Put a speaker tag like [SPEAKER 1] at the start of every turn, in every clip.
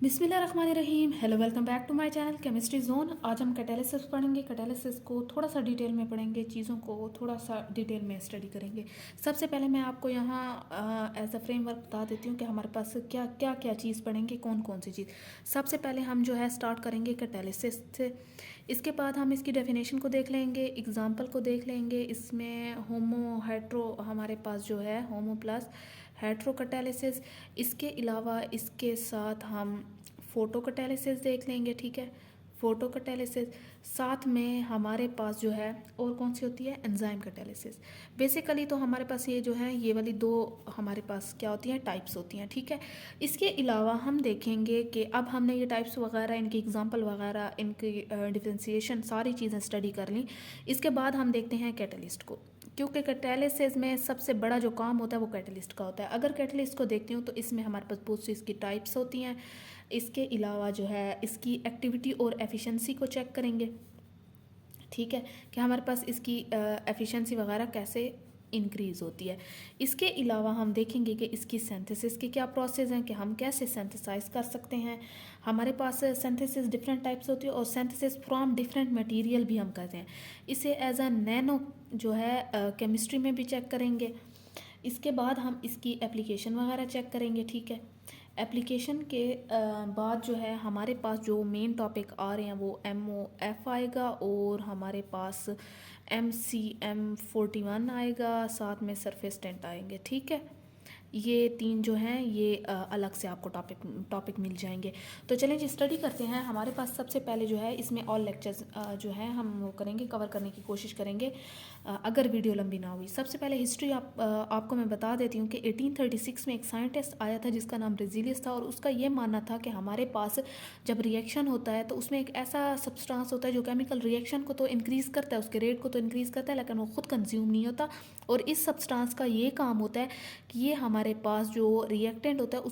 [SPEAKER 1] बिस्मिल्लाहिर्रहमानिर्रहीम। Hello, welcome back to my channel chemistry zone. आज हम कैटालिसिस पढ़ेंगे। कैटालिसिस को थोड़ा सा डिटेल में पढ़ेंगे, चीज़ों को थोड़ा सा डिटेल में स्टडी करेंगे। सबसे पहले मैं आपको यहाँ एज अ फ्रेमवर्क बता देती हूँ कि हमारे पास क्या क्या क्या चीज़ पढ़ेंगे, कौन कौन सी चीज़। सबसे पहले हम जो है स्टार्ट करेंगे कैटालिसिस से। इसके बाद हम इसकी डेफिनेशन को देख लेंगे, एग्जाम्पल को देख लेंगे। इसमें होमो हेट्रो हमारे पास जो है होमो प्लस हेट्रो कैटालिसिस। इसके अलावा इसके साथ हम फ़ोटो कैटालिसिस देख लेंगे। ठीक है, फ़ोटो कैटालिसिस साथ में हमारे पास जो है और कौन सी होती है, एंजाइम कैटालिसिस। बेसिकली तो हमारे पास ये जो है ये वाली दो हमारे पास क्या होती हैं, टाइप्स होती हैं। ठीक है, इसके अलावा हम देखेंगे कि अब हमने ये टाइप्स वगैरह, इनकी एग्जांपल वगैरह, इनकी डिफरेंशिएशन सारी चीज़ें स्टडी कर ली। इसके बाद हम देखते हैं कैटलिस्ट को, क्योंकि कैटालिसिस में सबसे बड़ा जो काम होता है वो कैटलिस्ट का होता है। अगर कैटलिस्ट को देखती हूँ तो इसमें हमारे पास बहुत सी इसकी टाइप्स होती हैं। इसके अलावा जो है इसकी एक्टिविटी और एफिशिएंसी को चेक करेंगे। ठीक है, कि हमारे पास इसकी एफिशिएंसी वगैरह कैसे इंक्रीज़ होती है। इसके अलावा हम देखेंगे कि इसकी सिंथेसिस की क्या प्रोसेस हैं, कि हम कैसे सिंथेसाइज कर सकते हैं। हमारे पास सिंथेसिस डिफरेंट टाइप्स होती है और सिंथेसिस फ्रॉम डिफरेंट मटेरियल भी हम करते हैं। इसे एज अ नैनो जो है केमिस्ट्री में भी चेक करेंगे। इसके बाद हम इसकी एप्लीकेशन वगैरह चेक करेंगे। ठीक है, एप्लीकेशन के बाद जो है हमारे पास जो मेन टॉपिक आ रहे हैं वो MOF आएगा और हमारे पास MCM41 आएगा, साथ में सरफेस टेंट आएंगे। ठीक है, ये तीन जो हैं ये अलग से आपको टॉपिक मिल जाएंगे। तो चलें जी स्टडी करते हैं। हमारे पास सबसे पहले जो है इसमें ऑल लेक्चर्स जो है हम वो करेंगे, कवर करने की कोशिश करेंगे अगर वीडियो लंबी ना हुई। सबसे पहले हिस्ट्री आपको मैं बता देती हूँ कि 1836 में एक साइंटिस्ट आया था जिसका नाम रेजिलियस था, और उसका ये मानना था कि हमारे पास जब रिएक्शन होता है तो उसमें एक ऐसा सब्सटेंस होता है जो केमिकल रिएक्शन को तो इंक्रीज़ करता है, उसके रेट को तो इंक्रीज़ करता है, लेकिन वो खुद कंज्यूम नहीं होता। और इस सब्सटेंस का ये काम होता है कि ये हमारे पास जो रिएक्टेंट होता है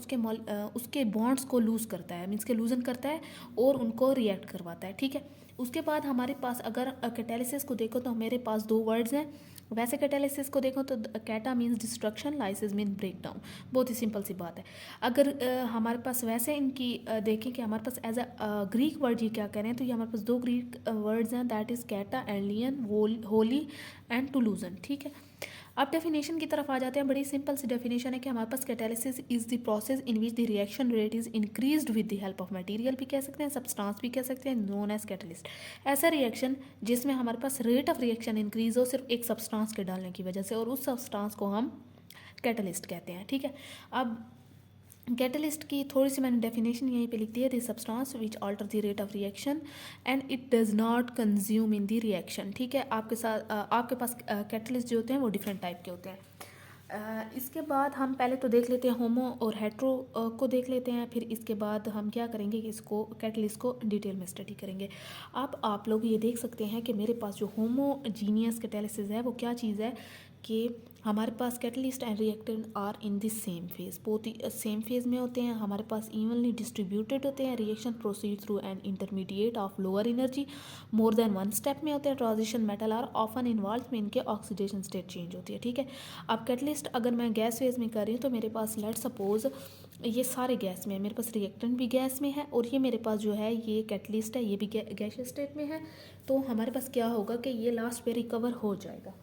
[SPEAKER 1] उसके बॉन्ड्स को लूज़ करता है, मीन्स के लूजन करता है और उनको रिएक्ट करवाता है। ठीक है, उसके बाद हमारे पास अगर कैटालिसिस को देखो तो मेरे पास दो वर्ड्स हैं। वैसे कैटालिसिस को देखो तो cata means destruction, lysis mean break down. बहुत ही सिंपल सी बात है। अगर हमारे पास वैसे इनकी देखें कि हमारे पास एज अ ग्रीक वर्ड ये क्या कह रहे हैं, तो ये हमारे पास दो ग्रीक वर्ड्स हैं, that is cata alien, wholly and to loosen. ठीक है, अब डेफिनेशन की तरफ आ जाते हैं। बड़ी सिंपल सी डेफिनेशन है कि हमारे पास catalysis is the process in which the reaction rate is increased with the help of material भी कह सकते हैं, सब्सटेंस भी कह सकते हैं, नोन एज कैटलिस्ट। ऐसा रिएक्शन जिसमें हमारे पास रेट ऑफ रिएक्शन इंक्रीज हो सिर्फ एक सब्सटेंस के डालने की वजह से, और उस सब्सटेंस को हम कैटलिस्ट कहते हैं। ठीक है, अब कैटलिस्ट की थोड़ी सी मैंने डेफिनेशन यहीं पे लिख दी है, the substance which alter the rate of reaction and it does not consume in the reaction. ठीक है, आपके पास कैटलिस्ट जो होते हैं वो डिफरेंट टाइप के होते हैं। इसके बाद हम पहले तो देख लेते हैं होमो और हेट्रो को देख लेते हैं, फिर इसके बाद हम क्या करेंगे कि इसको कैटलिस्ट को डिटेल में स्टडी करेंगे। अब आप लोग ये देख सकते हैं कि मेरे पास जो होमोजीनियस कैटालिसिस है वो क्या चीज़ है, कि हमारे पास catalyst and reactant are in the same phase, बहुत ही सेम फेज में होते हैं, हमारे पास इवनली डिस्ट्रीब्यूटेड होते हैं। Reaction proceed through an intermediate of lower energy, more than one step में होते हैं। Transition metal are often involve में इनके ऑक्सीडेशन स्टेट चेंज होती है। ठीक है, अब कैटलिस्ट अगर मैं गैस फेज में कर रही हूँ तो मेरे पास लेट सपोज ये सारे गैस में है, मेरे पास रिएक्टेंट भी गैस में है और ये मेरे पास जो है ये कैटलिस्ट है, ये भी गैसियस स्टेट में है। तो हमारे पास क्या होगा कि ये लास्ट पे रिकवर हो जाएगा।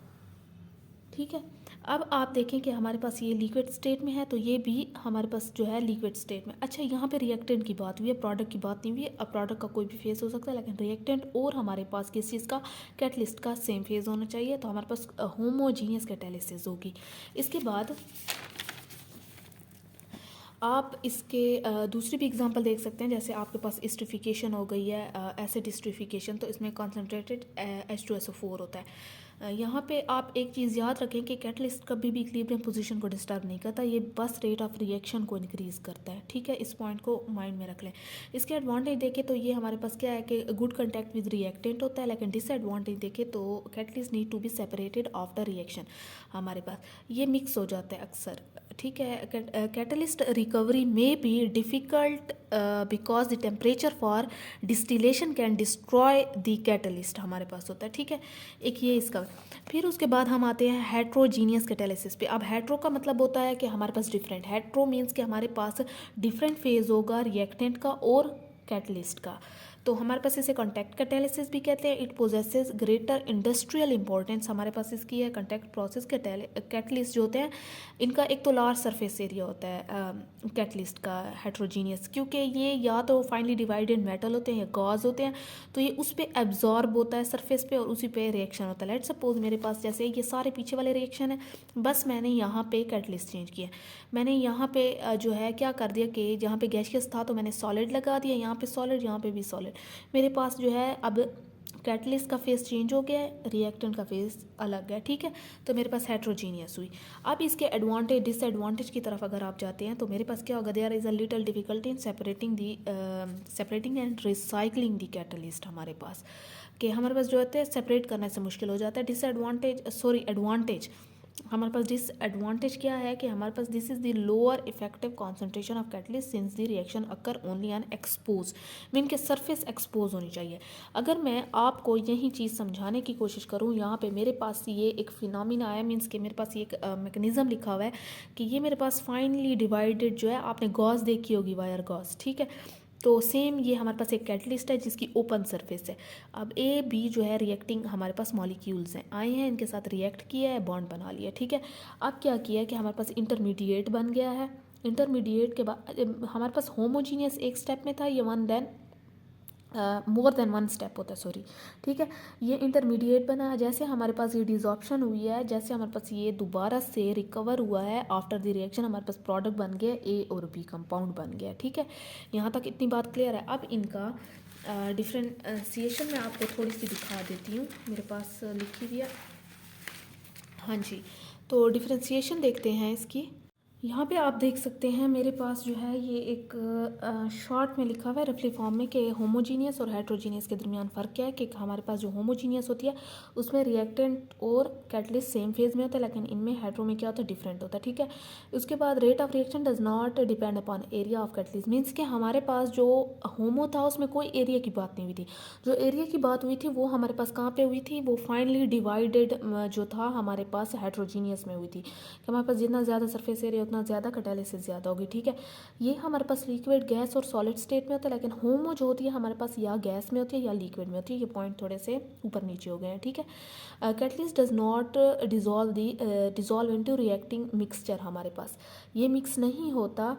[SPEAKER 1] ठीक है, अब आप देखें कि हमारे पास ये लिक्विड स्टेट में है, तो ये भी हमारे पास जो है लिक्विड स्टेट में। अच्छा, यहाँ पे रिएक्टेंट की बात हुई है, प्रोडक्ट की बात नहीं हुई है। अब प्रोडक्ट का कोई भी फेज़ हो सकता है, लेकिन रिएक्टेंट और हमारे पास किस चीज़ का, कैटलिस्ट का सेम फेज़ होना चाहिए, तो हमारे पास होमोजीनियस कैटालिसिस होगी। इसके बाद आप इसके दूसरी भी एग्जांपल देख सकते हैं, जैसे आपके पास एस्टरिफिकेशन हो गई है, एसिड एस्टरिफिकेशन, तो इसमें कॉन्सनट्रेटेड H2SO4 होता है। यहाँ पे आप एक चीज़ याद रखें कि कैटलिस्ट कभी भी इक्विलिब्रियम पोजीशन को डिस्टर्ब नहीं करता, ये बस रेट ऑफ रिएक्शन को इंक्रीज़ करता है। ठीक है, इस पॉइंट को माइंड में रख लें। इसके एडवांटेज देखें तो ये हमारे पास क्या है कि गुड कंटैक्ट विद रिएक्टेंट होता है, लेकिन डिसएडवांटेज देखें तो catalyst need to be separated after reaction, हमारे पास ये मिक्स हो जाता है अक्सर। ठीक है। कैटलिस्ट रिकवरी में be difficult because the temperature for distillation can destroy the catalyst हमारे पास होता है, ठीक है। एक ये इसका। फिर उसके बाद हम आते हैं हेट्रोजीनियस कैटालिसिस पे। अब हेट्रो का मतलब होता है कि हमारे पास डिफरेंट, हेट्रो मीन्स कि हमारे पास डिफरेंट फेज होगा रिएक्टेंट का और कैटलिस्ट का। तो हमारे पास इसे कॉन्टैक्ट कैटालिसिस भी कहते हैं। It possesses greater industrial importance हमारे पास इसकी है। कॉन्टैक्ट प्रोसेस कैटलिस्ट जो होते हैं इनका एक तो लार्ज सरफेस एरिया होता है कैटलिस्ट का हेट्रोजीनियस, क्योंकि ये या तो फाइनली डिवाइडेड मेटल होते हैं या गॉज होते हैं, तो ये उस पर एब्जॉर्ब होता है सरफेस पे और उसी पे रिएक्शन होता है। लेट सपोज मेरे पास जैसे ये सारे पीछे वाले रिएक्शन है, बस मैंने यहाँ पे कैटलिस्ट चेंज किया, मैंने यहाँ पे जो है क्या कर दिया कि जहाँ पे गैसियस था तो मैंने सॉलिड लगा दिया, यहाँ पे सॉलिड, यहाँ पे भी सॉलिड। मेरे पास जो है अब कैटलिस्ट का फेस चेंज हो गया है, रिएक्टेंट का फेस अलग है, ठीक है। तो मेरे पास हेट्रोजीनियस हुई। अब इसके एडवांटेज डिसएडवांटेज की तरफ अगर आप जाते हैं तो मेरे पास क्या होगा, there is a little difficulty in separating and recycling the catalyst हमारे पास, कि हमारे पास जो होता है सेपरेट करने से मुश्किल हो जाता है। एडवांटेज हमारे पास डिसएडवांटेज क्या है कि हमारे पास this is the lower effective concentration of catalyst since the reaction occur only on expose, mean के सरफेस एक्सपोज होनी चाहिए। अगर मैं आपको यही चीज़ समझाने की कोशिश करूँ, यहाँ पे मेरे पास ये एक फिनोमिना आया, मीन्स कि मेरे पास ये एक मैकेनिज़्म लिखा हुआ है कि ये मेरे पास फाइनली डिवाइडेड जो है, आपने गॉस देखी होगी, वायर गॉस, ठीक है। तो सेम ये हमारे पास एक कैटलिस्ट है जिसकी ओपन सरफेस है। अब ए बी जो है रिएक्टिंग हमारे पास मॉलिक्यूल्स हैं, आए हैं, इनके साथ रिएक्ट किया है, बॉन्ड बना लिया, ठीक है। अब क्या किया है कि हमारे पास इंटरमीडिएट बन गया है। इंटरमीडिएट के बाद हमारे पास होमोजीनियस एक स्टेप में था, ये मोर देन वन स्टेप होता है, सॉरी, ठीक है। ये इंटरमीडिएट बना है, जैसे हमारे पास ये डिजॉर्प्शन हुई है, जैसे हमारे पास ये दोबारा से रिकवर हुआ है आफ्टर द रिएक्शन, हमारे पास प्रोडक्ट बन गया, ए और बी कंपाउंड बन गया, ठीक है। यहाँ तक इतनी बात क्लियर है। अब इनका डिफ्रेंशिएशन मैं आपको थोड़ी सी दिखा देती हूँ, मेरे पास लिखी हुई है, हाँ जी। तो डिफ्रेंशिएशन देखते हैं इसकी। यहाँ पे आप देख सकते हैं मेरे पास जो है ये एक शॉर्ट में लिखा हुआ है रफली फॉर्म में कि होमोजीनियस और हेट्रोजीनियस के दरमियान फ़र्क क्या है, कि हमारे पास जो होमोजीनियस होती है उसमें रिएक्टेंट और कैटलिस्ट सेम फेज में होता है, लेकिन इनमें हेट्रो में क्या होता है, डिफरेंट होता है, ठीक है। उसके बाद rate of reaction does not depend upon area of catalyst, means कि हमारे पास जो होमो था उसमें कोई एरिया की बात नहीं हुई थी। जो एरिया की बात हुई थी वो हमारे पास कहाँ पर हुई थी, वो फाइनली डिवाइडेड जो था हमारे पास हेट्रोजीनियस में हुई थी, कि हमारे पास जितना ज़्यादा सरफेस एरिया उतना ज़्यादा कैटालिसिस ज़्यादा होगी, ठीक है। ये हमारे पास लिक्विड, गैस और सॉलिड स्टेट में होता है, लेकिन होमो जो होती है हमारे पास या गैस में होती है या लिक्विड में होती है। ये पॉइंट थोड़े से ऊपर नीचे हो गए हैं, ठीक है। Catalyst does not dissolve into reacting mixture, हमारे पास ये मिक्स नहीं होता,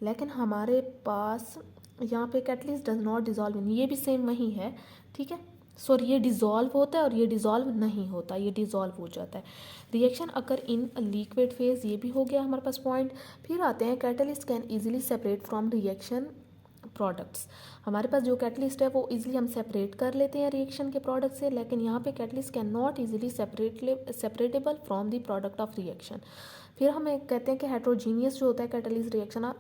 [SPEAKER 1] लेकिन हमारे पास यहाँ पे catalyst does not dissolve in, ये भी सेम वही है, ठीक है। सॉरी, ये डिज़ोल्व होता है और ये डिज़ोल्व नहीं होता, ये डिज़ोल्व हो जाता है। Reaction occur in liquid phase, ये भी हो गया हमारे पास पॉइंट। फिर आते हैं catalyst can easily separate from reaction products. हमारे पास जो कैटलिस्ट है वो इजीली हम सेपरेट कर लेते हैं रिएक्शन के प्रोडक्ट से, लेकिन यहाँ पे catalyst can not easily separable from the product of reaction. फिर हमें कहते हैं कि हेट्रोजीनियस जो होता है कैटलिस्ट रिएक्शन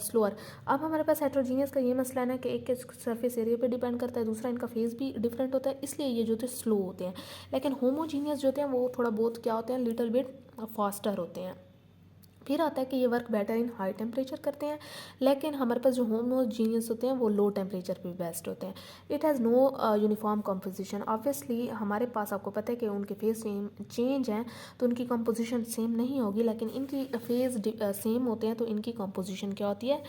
[SPEAKER 1] स्लोअर। अब हमारे पास हेट्रोजीनियस का ये मसला है ना कि एक के सरफेस एरिया पे डिपेंड करता है, दूसरा इनका फेज भी डिफरेंट होता है, इसलिए ये जो होते हैं स्लो होते हैं। लेकिन होमोजीनियस जो होते हैं वो थोड़ा बहुत क्या होते हैं, लिटिल बिट फास्टर होते हैं। फिर आता है कि ये work better in high temperature करते हैं, लेकिन हमारे पास जो होमोजीनियस होते हैं वो लो टेम्परेचर पे बेस्ट होते हैं। It has no uniform composition, obviously हमारे पास आपको पता है कि उनके फेज सेम चेंज हैं तो उनकी कंपोजिशन सेम नहीं होगी, लेकिन इनकी फेज सेम होते हैं तो इनकी कंपोजिशन क्या होती है,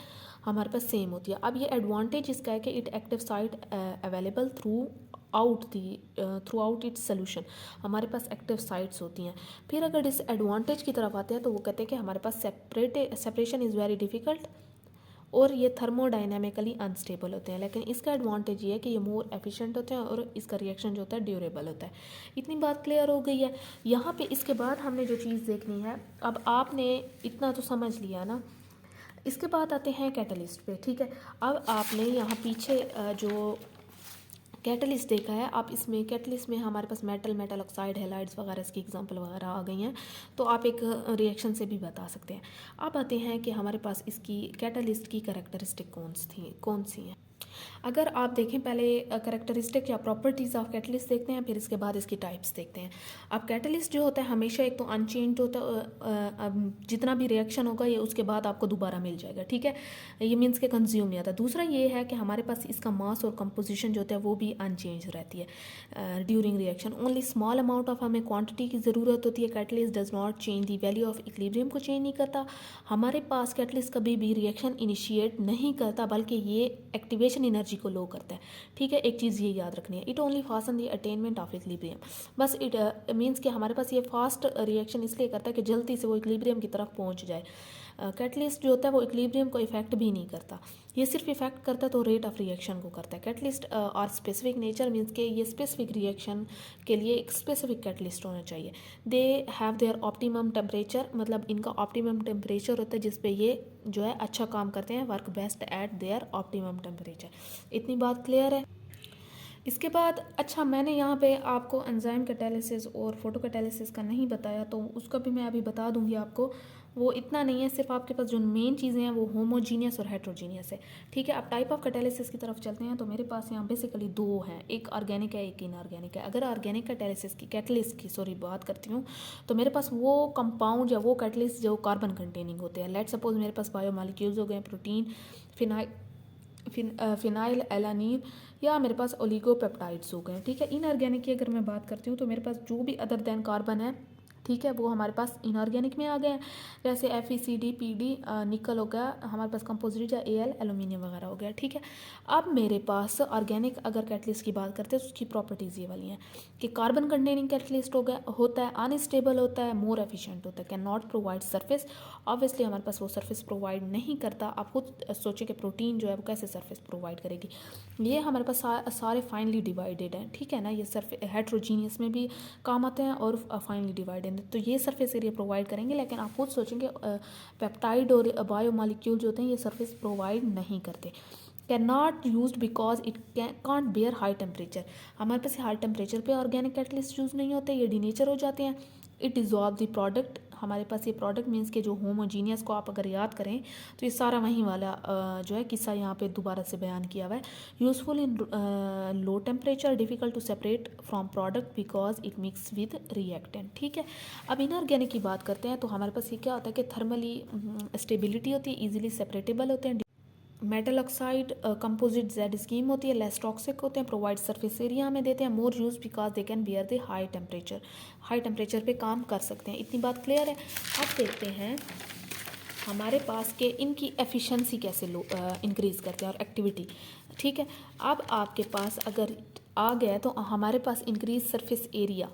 [SPEAKER 1] हमारे पास सेम होती है। अब ये एडवांटेज इसका है कि it active site available through out its solution, हमारे पास एक्टिव साइट्स होती हैं। फिर अगर डिसएडवांटेज की तरफ आते हैं तो वो कहते हैं कि हमारे पास सेपरेशन इज़ वेरी डिफ़िकल्ट और ये थर्मोडाइनमिकली अनस्टेबल होते हैं, लेकिन इसका एडवांटेज ये है कि ये मोर एफिशिएंट होते हैं और इसका रिएक्शन जो होता है ड्यूरेबल होता है। इतनी बात क्लियर हो गई है। यहाँ पे इसके बाद हमने जो चीज़ देखनी है, अब आपने इतना तो समझ लिया ना, इसके बाद आते हैं कैटलिस्ट पे, ठीक है। अब आपने यहाँ पीछे जो कैटलिस्ट देखा है, आप इसमें कैटलिस्ट में हमारे पास मेटल ऑक्साइड हैलाइड्स वगैरह इसकी एग्जांपल वगैरह आ गई हैं, तो आप एक रिएक्शन से भी बता सकते हैं। अब आते हैं कि हमारे पास इसकी कैटलिस्ट की कैरेक्टरिस्टिक कौन सी हैं। अगर आप देखें पहले करैक्टरिस्टिक या प्रॉपर्टीज़ ऑफ कैटलिस्ट देखते हैं, फिर इसके बाद इसकी टाइप्स देखते हैं। अब कैटलिस्ट जो होता है हमेशा एक तो अनचेंज होता है, जितना भी रिएक्शन होगा ये उसके बाद आपको दोबारा मिल जाएगा, ठीक है, ये मीन्स के कंज्यूम नहीं आता। दूसरा ये है कि हमारे पास इसका मास और कंपोजिशन जो होता है वो भी अनचेंज रहती है during reaction. Only small amount of हमें क्वान्टिटी की ज़रूरत होती है। Catalyst does not change the value of equilibrium को चेंज नहीं करता हमारे पास। कैटलिस्ट कभी भी रिएक्शन इनिशिएट नहीं करता बल्कि ये एक्टिवेशन एनर्जी को लो करता है, ठीक है। एक चीज़ ये याद रखनी है, it only fast the attainment of equilibrium. बस इट मीन्स कि हमारे पास ये फास्ट रिएक्शन इसलिए करता है कि जल्दी से वो इक्विलिब्रियम की तरफ पहुंच जाए। कैटलिस्ट जो होता है वो इक्विलिब्रियम को इफेक्ट भी नहीं करता, ये सिर्फ इफेक्ट करता है तो रेट ऑफ रिएक्शन को करता है। कैटलिस्ट और स्पेसिफिक नेचर मीन्स के ये स्पेसिफिक रिएक्शन के लिए एक स्पेसिफिक कैटलिस्ट होना चाहिए। They have their optimum temperature, मतलब इनका ऑप्टिमम टेम्परेचर होता है जिस पे ये जो है अच्छा काम करते हैं, work best at there optimum temperature. इतनी बात क्लियर है। इसके बाद अच्छा मैंने यहाँ पे आपको एंजाइम कैटालिसिस और फोटो कैटालिसिस का नहीं बताया, तो उसका भी मैं अभी बता दूंगी आपको। वो इतना नहीं है, सिर्फ आपके पास जो मेन चीज़ें हैं वो होमोजीनियस और हेट्रोजीनियस है, ठीक है। अब टाइप ऑफ कैटालिसिस की तरफ चलते हैं। तो मेरे पास यहाँ बेसिकली दो हैं, एक ऑर्गेनिक है एक इनऑर्गेनिक है। अगर ऑर्गेनिक कैटालिस्ट की बात करती हूँ तो मेरे पास वो कंपाउंड या वो कैटलिस्ट जो कार्बन कंटेनिंग होते हैं। लेट सपोज मेरे पास बायोमॉलिक्यूल्स हो गए, प्रोटीन, फिनाइल एलानीन, या मेरे पास ओलिगोपेप्टाइड्स हो गए, ठीक है। इनऑर्गेनिक की अगर मैं बात करती हूँ तो मेरे पास जो भी अदर देन कार्बन है, ठीक है, वो हमारे पास इनऑर्गेनिक में आ गए हैं। जैसे FeCd PD, निकल हो गया हमारे पास, कंपोजिट या Al एल्यूमिनियम वगैरह हो गया, ठीक है। अब मेरे पास ऑर्गेनिक अगर कैटलिस्ट की बात करते हैं तो उसकी प्रॉपर्टीज़ ये वाली हैं कि कार्बन कंटेनिंग कैटलिस्ट हो गया होता है, अनस्टेबल होता है, मोर एफिशिएंट होता है, can not provide surface. Obviously हमारे पास वो सरफेस प्रोवाइड नहीं करता। आप खुद सोचें कि प्रोटीन जो है वो कैसे सरफेस प्रोवाइड करेगी। ये हमारे पास सारे फाइनली डिवाइडेड हैं, ठीक है ना। ये हेट्रोजीनियस में भी काम आते हैं और फाइनली डिवाइडेड, तो ये सरफेस एरिया प्रोवाइड करेंगे। लेकिन आप खुद सोचेंगे पेप्टाइड और बायोमॉलिक्यूल जो होते हैं ये सरफेस प्रोवाइड नहीं करते। Cannot use because it can't bear high temperature. हमारे पास हाई टेम्परेचर पे ऑर्गेनिक कैटलिस्ट यूज़ नहीं होते, ये डीनेचर हो जाते हैं। इट डिजॉल्व द प्रोडक्ट, हमारे पास ये प्रोडक्ट मीन्स के जो होमोजीनियस को आप अगर याद करें तो ये सारा वहीं वाला जो है किस्सा यहाँ पे दोबारा से बयान किया हुआ है। Useful in low temperature, difficult to separate from product because it mix with reactant, ठीक है। अब इनऑर्गेनिक की बात करते हैं तो हमारे पास ये क्या होता है कि थर्मली स्टेबिलिटी होती है, ईजिली सेपरेटेबल होते हैं, metal oxide composite Z scheme होती है, लेस टॉक्सिक होते हैं, प्रोवाइड सरफेस एरिया हमें देते हैं, more use because they can bear the high temperature, high temperature पे काम कर सकते हैं। इतनी बात क्लियर है। अब देखते हैं हमारे पास के इनकी एफिशिएंसी कैसे इंक्रीज़ करते हैं और एक्टिविटी, ठीक है। अब आपके पास अगर आ गया तो हमारे पास इंक्रीज सरफेस एरिया।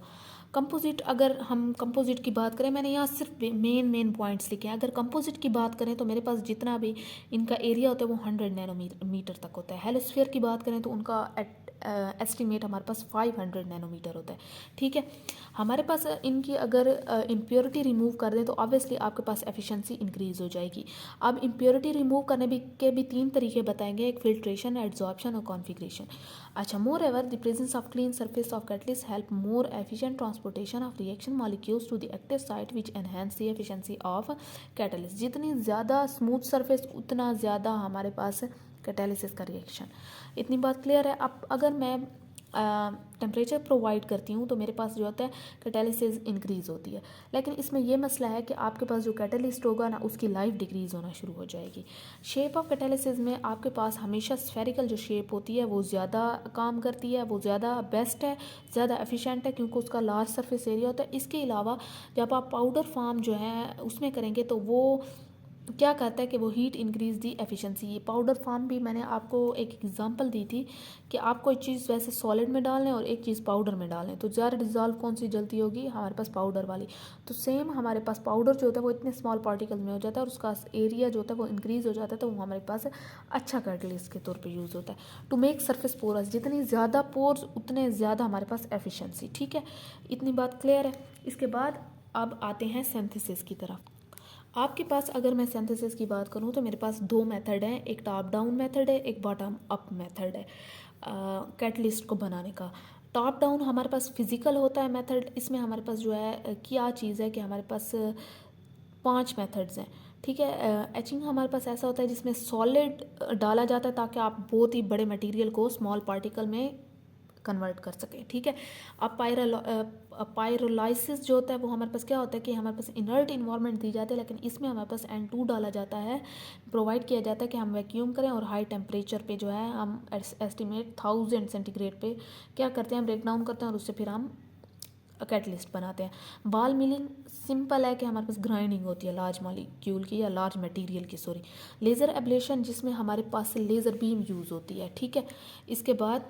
[SPEAKER 1] कंपोजिट, अगर हम कंपोजिट की बात करें, मैंने यहाँ सिर्फ मेन पॉइंट्स लिखे हैं। अगर कंपोजिट की बात करें तो मेरे पास जितना भी इनका एरिया होता है वो 100 नैनोमीटर तक होता है। हेलोस्फीयर की बात करें तो उनका एस्टिमेट हमारे पास 500 नैनोमीटर होता है, ठीक है। हमारे पास इनकी अगर इम्प्योरिटी रिमूव कर दें तो ऑब्वियसली आपके पास एफिशिएंसी इंक्रीज़ हो जाएगी। अब इम्प्योरिटी रिमूव करने के भी 3 तरीके बताएंगे, एक फिल्ट्रेशन, एड्जॉर्प्शन और कॉन्फिग्रेशन। अच्छा, moreover the presence of clean surface of catalyst help more efficient transportation of reaction molecules to the active site which enhance the efficiency of catalyst. जितनी ज़्यादा स्मूथ सरफेस उतना ज़्यादा हमारे पास catalysis का reaction. इतनी बात क्लियर है। अब अगर मैं टेम्परेचर प्रोवाइड करती हूँ तो मेरे पास जो होता है कैटालिसिस इंक्रीज़ होती है। लेकिन इसमें यह मसला है कि आपके पास जो कैटालिस्ट होगा ना उसकी लाइफ डिक्रीज़ होना शुरू हो जाएगी। शेप ऑफ कैटालिसिस में आपके पास हमेशा स्फेरिकल जो शेप होती है वो ज़्यादा काम करती है, वो ज़्यादा बेस्ट है, ज़्यादा एफिशिएंट है क्योंकि उसका लार्ज सरफेस एरिया होता है। इसके अलावा जब आप पाउडर फॉर्म जो है उसमें करेंगे तो वो क्या कहता है कि वो हीट इंक्रीज़ दी एफिशिएंसी। ये पाउडर फॉर्म भी मैंने आपको एक एग्जांपल दी थी कि आप कोई चीज़ वैसे सॉलिड में डाल लें और एक चीज़ पाउडर में डालें तो ज़्यादा डिज़ोल्व कौन सी जल्दी होगी, हमारे पास पाउडर वाली। तो सेम हमारे पास पाउडर जो होता है वो इतने स्मॉल पार्टिकल में हो जाता है और उसका एरिया जो होता है वो इंक्रीज़ हो जाता है, तो वो हमारे पास अच्छा कैटलिस्ट के तौर पर यूज़ होता है। टू मेक सरफेस पोरस, जितनी ज़्यादा पोर्स उतने ज़्यादा हमारे पास एफिशिएंसी, ठीक है। इतनी बात क्लियर है। इसके बाद अब आते हैं सिंथेसिस की तरफ। आपके पास अगर मैं सिंथेसिस की बात करूं तो मेरे पास 2 मेथड हैं, एक टॉप डाउन मेथड है, एक बॉटम अप मेथड है कैटलिस्ट को बनाने का। टॉप डाउन हमारे पास फिज़िकल होता है मेथड। इसमें हमारे पास जो है क्या चीज़ है कि हमारे पास 5 मेथड्स हैं, ठीक है। एचिंग हमारे पास ऐसा होता है जिसमें सॉलिड डाला जाता है ताकि आप बहुत ही बड़े मटेरियल को स्मॉल पार्टिकल में कन्वर्ट कर सकें, ठीक है। अब पायरोलाइसिस जो होता है वो हमारे पास क्या होता है कि हमारे पास इनर्ट इन्वायरमेंट दी जाती है, लेकिन इसमें हमारे पास N2 डाला जाता है, प्रोवाइड किया जाता है कि हम वैक्यूम करें और हाई टेम्परेचर पे जो है हम एस्टिमेट 1000 सेंटीग्रेड पे क्या करते हैं, ब्रेक डाउन करते हैं और उससे फिर हम कैटलिस्ट बनाते हैं। बाल मिलिंग सिंपल है कि हमारे पास ग्राइंडिंग होती है लार्ज मॉलिक्यूल की या लार्ज मटेरियल की, सॉरी। लेज़र एब्लेशन जिसमें हमारे पास लेज़र बीम यूज़ होती है, ठीक है। इसके बाद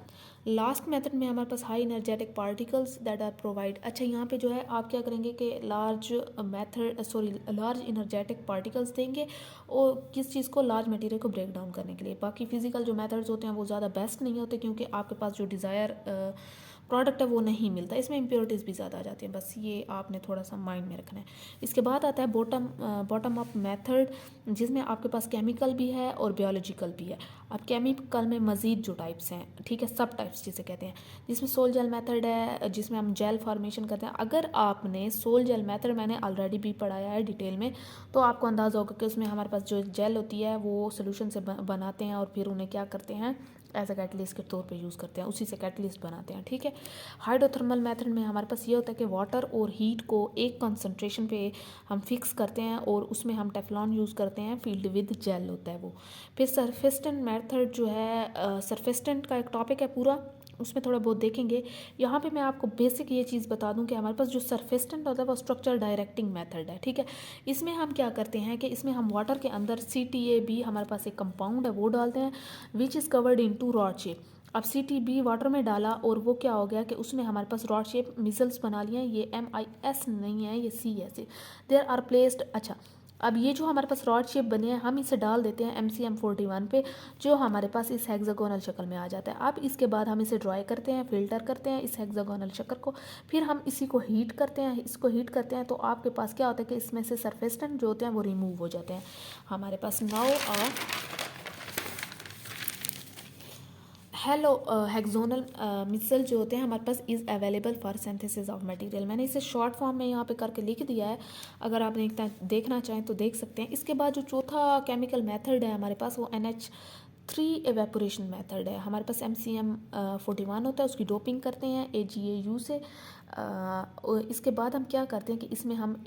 [SPEAKER 1] लास्ट मेथड में हमारे पास high energetic particles that are provide. अच्छा, यहाँ पे जो है आप क्या करेंगे कि लार्ज एनर्जेटिक पार्टिकल्स देंगे और किस चीज़ को, लार्ज मटेरियल को ब्रेक डाउन करने के लिए। बाकी फिजिकल जो मेथड्स होते हैं वो ज़्यादा बेस्ट नहीं होते क्योंकि आपके पास जो डिज़ायर प्रोडक्ट है वो नहीं मिलता, इसमें इम्प्योरिटीज़ भी ज़्यादा आ जाती हैं, बस ये आपने थोड़ा सा माइंड में रखना है। इसके बाद आता है बॉटम अप मेथड जिसमें आपके पास केमिकल भी है और बायोलॉजिकल भी है। अब केमिकल में मज़ीद जो टाइप्स हैं, ठीक है, सब टाइप्स जिसे कहते हैं, जिसमें सोल जेल मेथड है जिसमें हम जेल फॉर्मेशन करते हैं। अगर आपने सोल जेल मेथड मैंने ऑलरेडी भी पढ़ाया है डिटेल में, तो आपको अंदाज़ा होगा कि उसमें हमारे पास जो जेल होती है वो सोल्यूशन से बनाते हैं और फिर उन्हें क्या करते हैं, एज अ कैटलिस्ट के तौर पे यूज़ करते हैं, उसी से कैटलिस्ट बनाते हैं, ठीक है। हाइड्रोथर्मल मेथड में हमारे पास ये होता है कि वाटर और हीट को एक कंसंट्रेशन पे हम फिक्स करते हैं और उसमें हम टेफ्लॉन यूज़ करते हैं, फील्ड विद जेल होता है वो। फिर सरफेस्टेंट मेथड जो है, सरफेस्टेंट का एक टॉपिक है पूरा, उसमें थोड़ा बहुत देखेंगे। यहाँ पे मैं आपको बेसिक ये चीज़ बता दूं कि हमारे पास जो सरफेस्टेंट होता है वो स्ट्रक्चर डायरेक्टिंग मेथड है, ठीक है। इसमें हम क्या करते हैं कि इसमें हम वाटर के अंदर CTAB हमारे पास एक कंपाउंड है वो डालते हैं, which is covered into rod shape. अब CTB वाटर में डाला और वो क्या हो गया कि उसने हमारे पास रॉड शेप मिसल्स बना लिए हैं। ये MIS नहीं है, ये C है, देयर आर प्लेस्ड। अच्छा, अब ये जो हमारे पास रॉड शेप बने हैं हम इसे डाल देते हैं MCM41 पे, जो हमारे पास इस हेक्सागोनल शक्ल में आ जाता है। अब इसके बाद हम इसे ड्राई करते हैं, फिल्टर करते हैं इस हेक्सागोनल शक्ल को, फिर हम इसी को हीट करते हैं। इसको हीट करते हैं तो आपके पास क्या होता है कि इसमें से सरफेस्टेंट जो होते हैं वो रिमूव हो जाते हैं हमारे पास। नाउ हेलो हेक्सोनल मिसल जो होते हैं हमारे पास is available for synthesis of material. मैंने इसे शॉर्ट फॉर्म में यहाँ पे करके लिख दिया है, अगर आप देखना चाहें तो देख सकते हैं। इसके बाद जो चौथा केमिकल मेथड है हमारे पास वो NH3 एवेपोरेशन मेथड है। हमारे पास MCM41 होता है, उसकी डोपिंग करते हैं AgAU से। और इसके बाद हम क्या करते हैं कि इसमें हम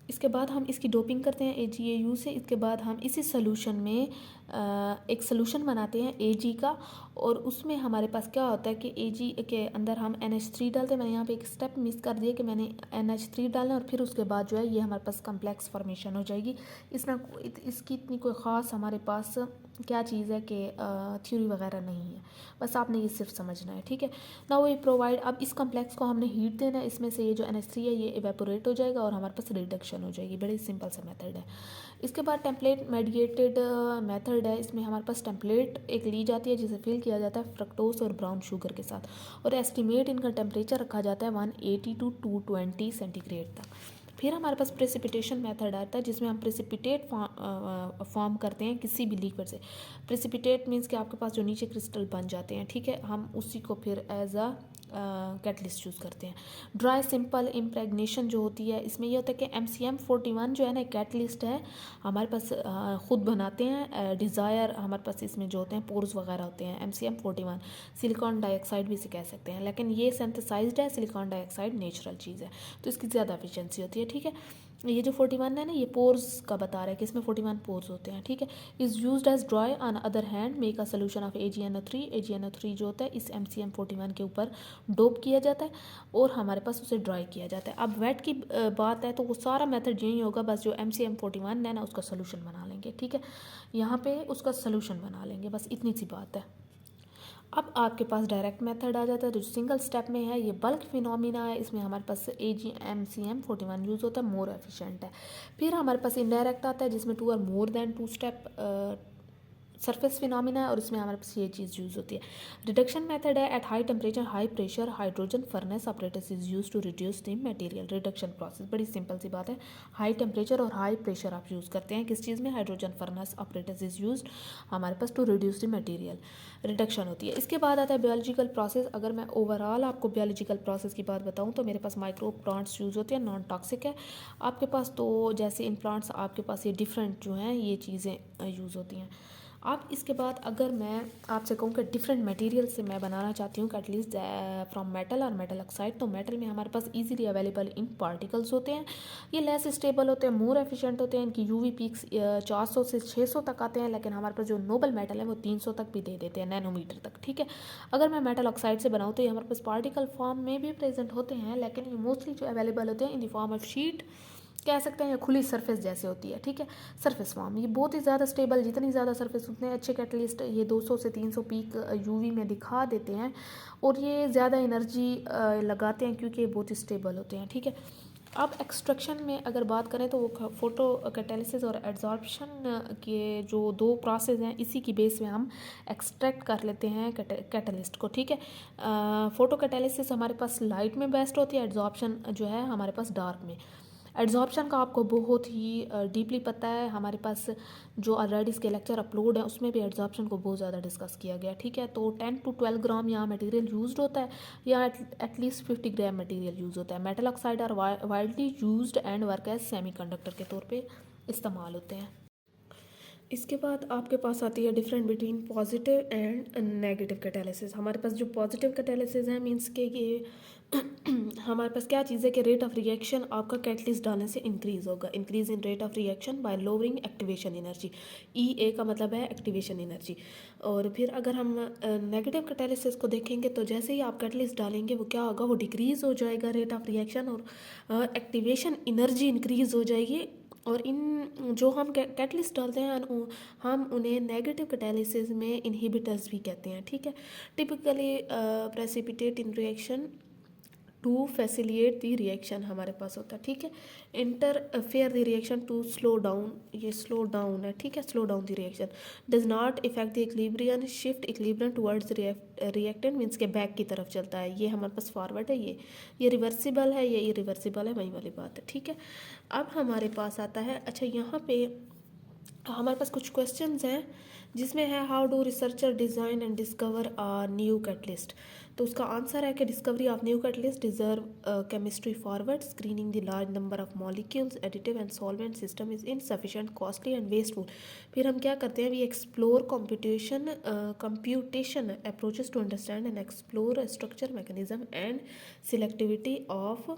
[SPEAKER 1] इसके बाद हम इसकी डोपिंग करते हैं AgAU से। इसके बाद हम इसी सोल्यूशन में एक सोल्यूशन बनाते हैं Ag का, और उसमें हमारे पास क्या होता है कि Ag के अंदर हम NH3 डालते हैं। मैंने यहाँ पे एक स्टेप मिस कर दिया कि मैंने NH3 डालना और फिर उसके बाद जो है ये हमारे पास कम्प्लेक्स फॉर्मेशन हो जाएगी। इसकी इतनी कोई ख़ास हमारे पास क्या चीज़ है कि थ्योरी वगैरह नहीं है, बस आपने ये सिर्फ समझना है, ठीक है ना। वो प्रोवाइड, अब इस कम्प्लेक्स को हमने हीट देना है, इसमें से ये जो NH3 है ये इवेपोरेट हो जाएगा और हमारे पास रिडक्शन हो जाएगी। बड़ी सिंपल सा मेथड है। इसके बाद टेम्पलेट मेडिएटेड मेथड है। इसमें हमारे पास टेम्पलेट एक ली जाती है जिसे फिल किया जाता है फ्रक्टोस और ब्राउन शुगर के साथ, और एस्टिमेट इनका टेम्परेचर रखा जाता है 180 to 220 सेंटीग्रेड तक। फिर हमारे पास प्रेसिपिटेशन मेथड आता है जिसमें हम प्रेसिपिटेट फॉर्म करते हैं किसी भी लिक्विड से। प्रेसिपिटेट मीन्स कि आपके पास जो नीचे क्रिस्टल बन जाते हैं, ठीक है, हम उसी को फिर एज अ कैटलिस्ट यूज़ करते हैं। ड्राई सिंपल इम्प्रेगनेशन जो होती है, इसमें ये होता है कि MCM41 जो है ना कैटलिस्ट है, हमारे पास ख़ुद बनाते हैं डिज़ायर। हमारे पास इसमें जो होते हैं पोर्स वगैरह होते हैं। MCM41 सिलिकॉन डाइऑक्साइड भी इसे कह सकते हैं, लेकिन ये सिंथेसाइज्ड है, सिलिकॉन डाइऑक्साइड नेचुरल चीज़ है तो इसकी ज़्यादा एफिशिएंसी होती है, ठीक है। ये जो 41 है ना, ये पोर्स का बता रहा है कि इसमें 41 पोर्स होते हैं, ठीक है। Is used as dry on other hand make a solution of AgNO3। AgNO3 जो होता है इस MCM41 के ऊपर डोप किया जाता है और हमारे पास उसे ड्राई किया जाता है। अब वेट की बात है तो वो सारा मेथड यही होगा, बस जो MCM41 है ना उसका सोल्यूशन बना लेंगे, ठीक है, यहाँ पे उसका सोल्यूशन बना लेंगे, बस इतनी सी बात है। अब आपके पास डायरेक्ट मेथड आ जाता है जो सिंगल स्टेप में है। ये बल्क फिनोमिना है, इसमें हमारे पास MCM41 यूज़ होता है, मोर एफिशिएंट है। फिर हमारे पास इनडायरेक्ट आता है जिसमें 2 और more than 2 step surface phenomena है और इसमें हमारे पास ये चीज़ यूज़ होती है। रिडक्शन मेथड है at high temperature high pressure hydrogen furnace operators is use to reduce the material. Reduction process बड़ी सिंपल सी बात है, हाई टेम्परेचर और हाई प्रेशर आप यूज़ करते हैं किस चीज़ में, hydrogen furnace operators is use हमारे पास to reduce the material, reduction होती है। इसके बाद आता है बायोलॉजिकल प्रोसेस। अगर मैं ओवरऑल आपको बायोलॉजिकल प्रोसेस की बात बताऊँ तो मेरे पास माइक्रो प्लांट्स यूज़ होते हैं, नॉन टॉक्सिक है आपके पास। तो जैसे इन प्लांट्स आपके पास ये डिफरेंट जो हैं ये चीज़ें यूज़ होती हैं। आप इसके बाद अगर मैं आपसे कहूँ कि डिफरेंट मटेरियल से मैं बनाना चाहती हूँ एटलीस्ट फ्रॉम मेटल और मेटल ऑक्साइड, तो मेटल में हमारे पास इजीली अवेलेबल इन पार्टिकल्स होते हैं, ये लेस स्टेबल होते हैं, मोर एफिशिएंट होते हैं, इनकी यूवी पीक्स 400 से 600 तक आते हैं, लेकिन हमारे पास जो नोबल मेटल है वो 300 तक भी दे देते हैं, नैनोमीटर तक। ठीक है, अगर मैं मेटल ऑक्साइड से बनाऊँ तो ये हमारे पास पार्टिकल फॉर्म में भी प्रेजेंट होते हैं, लेकिन ये मोस्टली जो अवेलेबल होते हैं in the form of sheet कह सकते हैं, या खुली सरफेस जैसे होती है। ठीक है, सरफेस फॉर्म ये बहुत ही ज़्यादा स्टेबल, जितनी ज़्यादा सरफेस उतने अच्छे कैटलिस्ट ये 200 से 300 पीक यूवी में दिखा देते हैं, और ये ज़्यादा एनर्जी लगाते हैं क्योंकि ये बहुत ही स्टेबल होते हैं। ठीक है, अब एक्सट्रैक्शन में अगर बात करें तो वो फोटो कैटालिसिस और एड्जॉर्प्शन के जो दो प्रोसेस हैं इसी की बेस में हम एक्सट्रैक्ट कर लेते हैं कैटलिस्ट को। ठीक है, फोटो कैटालिसिस हमारे पास लाइट में बेस्ट होती है, एड्जॉर्प्शन जो है हमारे पास डार्क में। एड्जॉर्प्शन का आपको बहुत ही डीपली पता है, हमारे पास जो ऑलरेडी इसके लेक्चर अपलोड है उसमें भी एड्जॉर्प्शन को बहुत ज़्यादा डिस्कस किया गया। ठीक है, तो 10 to 12 ग्राम यहाँ मटेरियल यूज्ड होता है, या एटलीस्ट 50 ग्राम मटेरियल यूज़ होता है। Metal oxide are widely used and work as semiconductor के तौर पे इस्तेमाल होते हैं। इसके बाद आपके पास आती है different between positive and negative catalysis. हमारे पास जो पॉजिटिव कैटालिसिस है मींस के ये हमारे पास क्या चीज़ है कि रेट ऑफ रिएक्शन आपका कैटलिस्ट डालने से इंक्रीज़ होगा, increase in rate of reaction by lowering activation energy. E का मतलब है एक्टिवेशन एनर्जी। और फिर अगर हम नेगेटिव कैटालिसिस को देखेंगे तो जैसे ही आप कैटलिस्ट डालेंगे वो क्या होगा, वो डिक्रीज़ हो जाएगा रेट ऑफ रिएक्शन, और एक्टिवेशन एनर्जी इंक्रीज़ हो जाएगी। और इन जो हम कैटलिस्ट डालते हैं हम उन्हें नेगेटिव कैटालिसिस में इनहिबिटर्स भी कहते हैं। ठीक है, typically precipitate in reaction to facilitate the reaction हमारे पास होता है। ठीक है, interfere the reaction to slow down, ये स्लो डाउन है। ठीक है, slow down the reaction does not effect the equilibrium, shift equilibrium towards reactant means के बैक की तरफ चलता है। ये हमारे पास फॉरवर्ड है, ये रिवर्सिबल है, ये इरिवर्सिबल है, वही वाली बात है। ठीक है, अब हमारे पास आता है, अच्छा यहाँ पे हमारे पास कुछ क्वेश्चंस हैं जिसमें है how do researcher design and discover a new catalyst. तो उसका आंसर है कि discovery of new catalyst deserve chemistry forward, screening the large number of molecules, additive and solvent system is insufficient, costly and wasteful. फिर हम क्या करते हैं, we explore computation approaches to understand and explore structure mechanism and selectivity of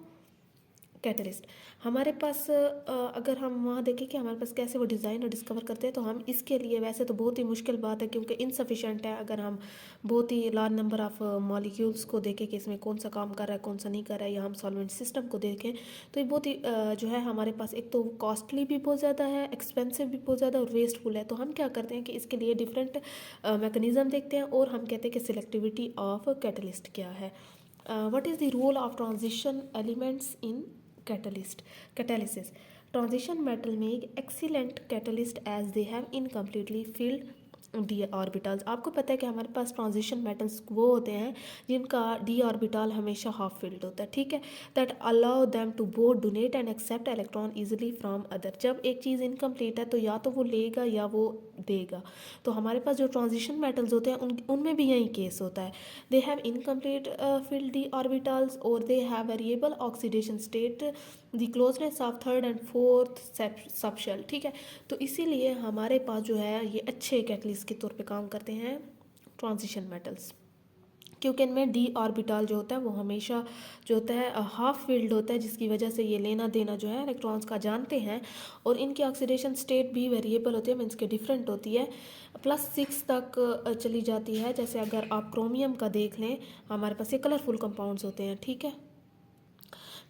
[SPEAKER 1] catalyst. हमारे पास अगर हम वहाँ देखें कि हमारे पास कैसे वो डिज़ाइन और डिस्कवर करते हैं, तो हम इसके लिए वैसे तो बहुत ही मुश्किल बात है क्योंकि इनसफिशेंट है। अगर हम बहुत ही लार्ज नंबर ऑफ मॉलिक्यूल्स को देखें कि इसमें कौन सा काम कर रहा है कौन सा नहीं कर रहा है, या हम सॉल्वेंट सिस्टम को देखें तो ये बहुत ही जो है हमारे पास एक तो कॉस्टली भी बहुत ज़्यादा है, एक्सपेंसिव भी बहुत ज़्यादा और वेस्टफुल है। तो हम क्या करते हैं कि इसके लिए डिफरेंट मैकेनिज़्म देखते हैं और हम कहते हैं कि सिलेक्टिविटी ऑफ कैटलिस्ट क्या है। What is the role of transition elements in catalysis. Transition metal make excellent catalyst as they have incompletely filled D orbitals. आपको पता है कि हमारे पास ट्रांजिशन मेटल्स वो होते हैं जिनका डी ऑर्बिटल हमेशा हाफ फिल्ड होता है। ठीक है, that allow them to both donate and accept electron easily from other. जब एक चीज़ इनकम्प्लीट है तो या तो वो लेगा या वो देगा। तो हमारे पास जो ट्रांजिशन मेटल्स होते हैं उनमें भी यही केस होता है, they have incomplete filled d orbitals और they have variable oxidation state, the closeness of third and fourth subshell. ठीक है, तो इसीलिए हमारे पास जो है ये अच्छे कैटलिस्ट के तौर पे काम करते हैं ट्रांजिशन मेटल्स, क्योंकि इनमें डी ऑर्बिटल जो होता है वो हमेशा जो होता है हाफ फील्ड होता है, जिसकी वजह से ये लेना देना जो है इलेक्ट्रॉन्स का जानते हैं। और इनकी ऑक्सीडेशन स्टेट भी वेरिएबल होती है, मीन्स के डिफरेंट होती है, +6 तक चली जाती है। जैसे अगर आप क्रोमियम का देख लें, हमारे पास ये कलरफुल कंपाउंड्स होते हैं। ठीक है,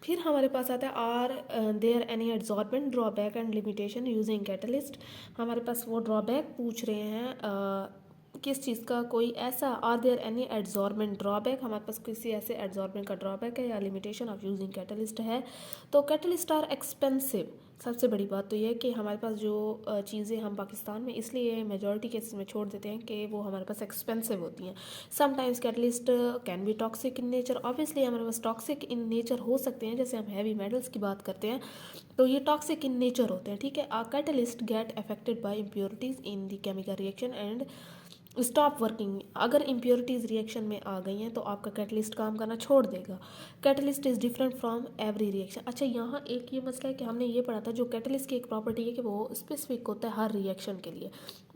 [SPEAKER 1] फिर हमारे पास आता है are there any adsorbent drawback and limitation using catalyst. हमारे पास वो ड्रॉबैक पूछ रहे हैं किस चीज़ का, कोई ऐसा are there any adsorbent drawback, हमारे पास किसी ऐसे एड्जॉर्बेंट का ड्रॉबैक है या लिमिटेशन ऑफ यूजिंग कैटलिस्ट है। तो कैटलिस्ट आर एक्सपेंसिव सबसे बड़ी बात तो यह है कि हमारे पास जो चीज़ें हम पाकिस्तान में इसलिए मेजॉरिटी केसेस में छोड़ देते हैं कि वो हमारे पास एक्सपेंसिव होती हैं। Sometimes catalyst can B toxic in nature, obviously हमारे पास टॉक्सिक इन नेचर हो सकते हैं। जैसे हम हैवी मेटल्स की बात करते हैं तो ये टॉक्सिक इन नेचर होते हैं, ठीक है। A catalyst get affected by impurities in the chemical reaction and stop working. अगर इम्प्योरिटीज़ रिएक्शन में आ गई हैं तो आपका कैटलिस्ट काम करना छोड़ देगा। Catalyst is different from every reaction. अच्छा, यहाँ एक ये मसला है कि हमने ये पढ़ा था जो कैटलिस्ट की एक प्रॉपर्टी है कि वो स्पेसिफिक होता है हर रिएक्शन के लिए,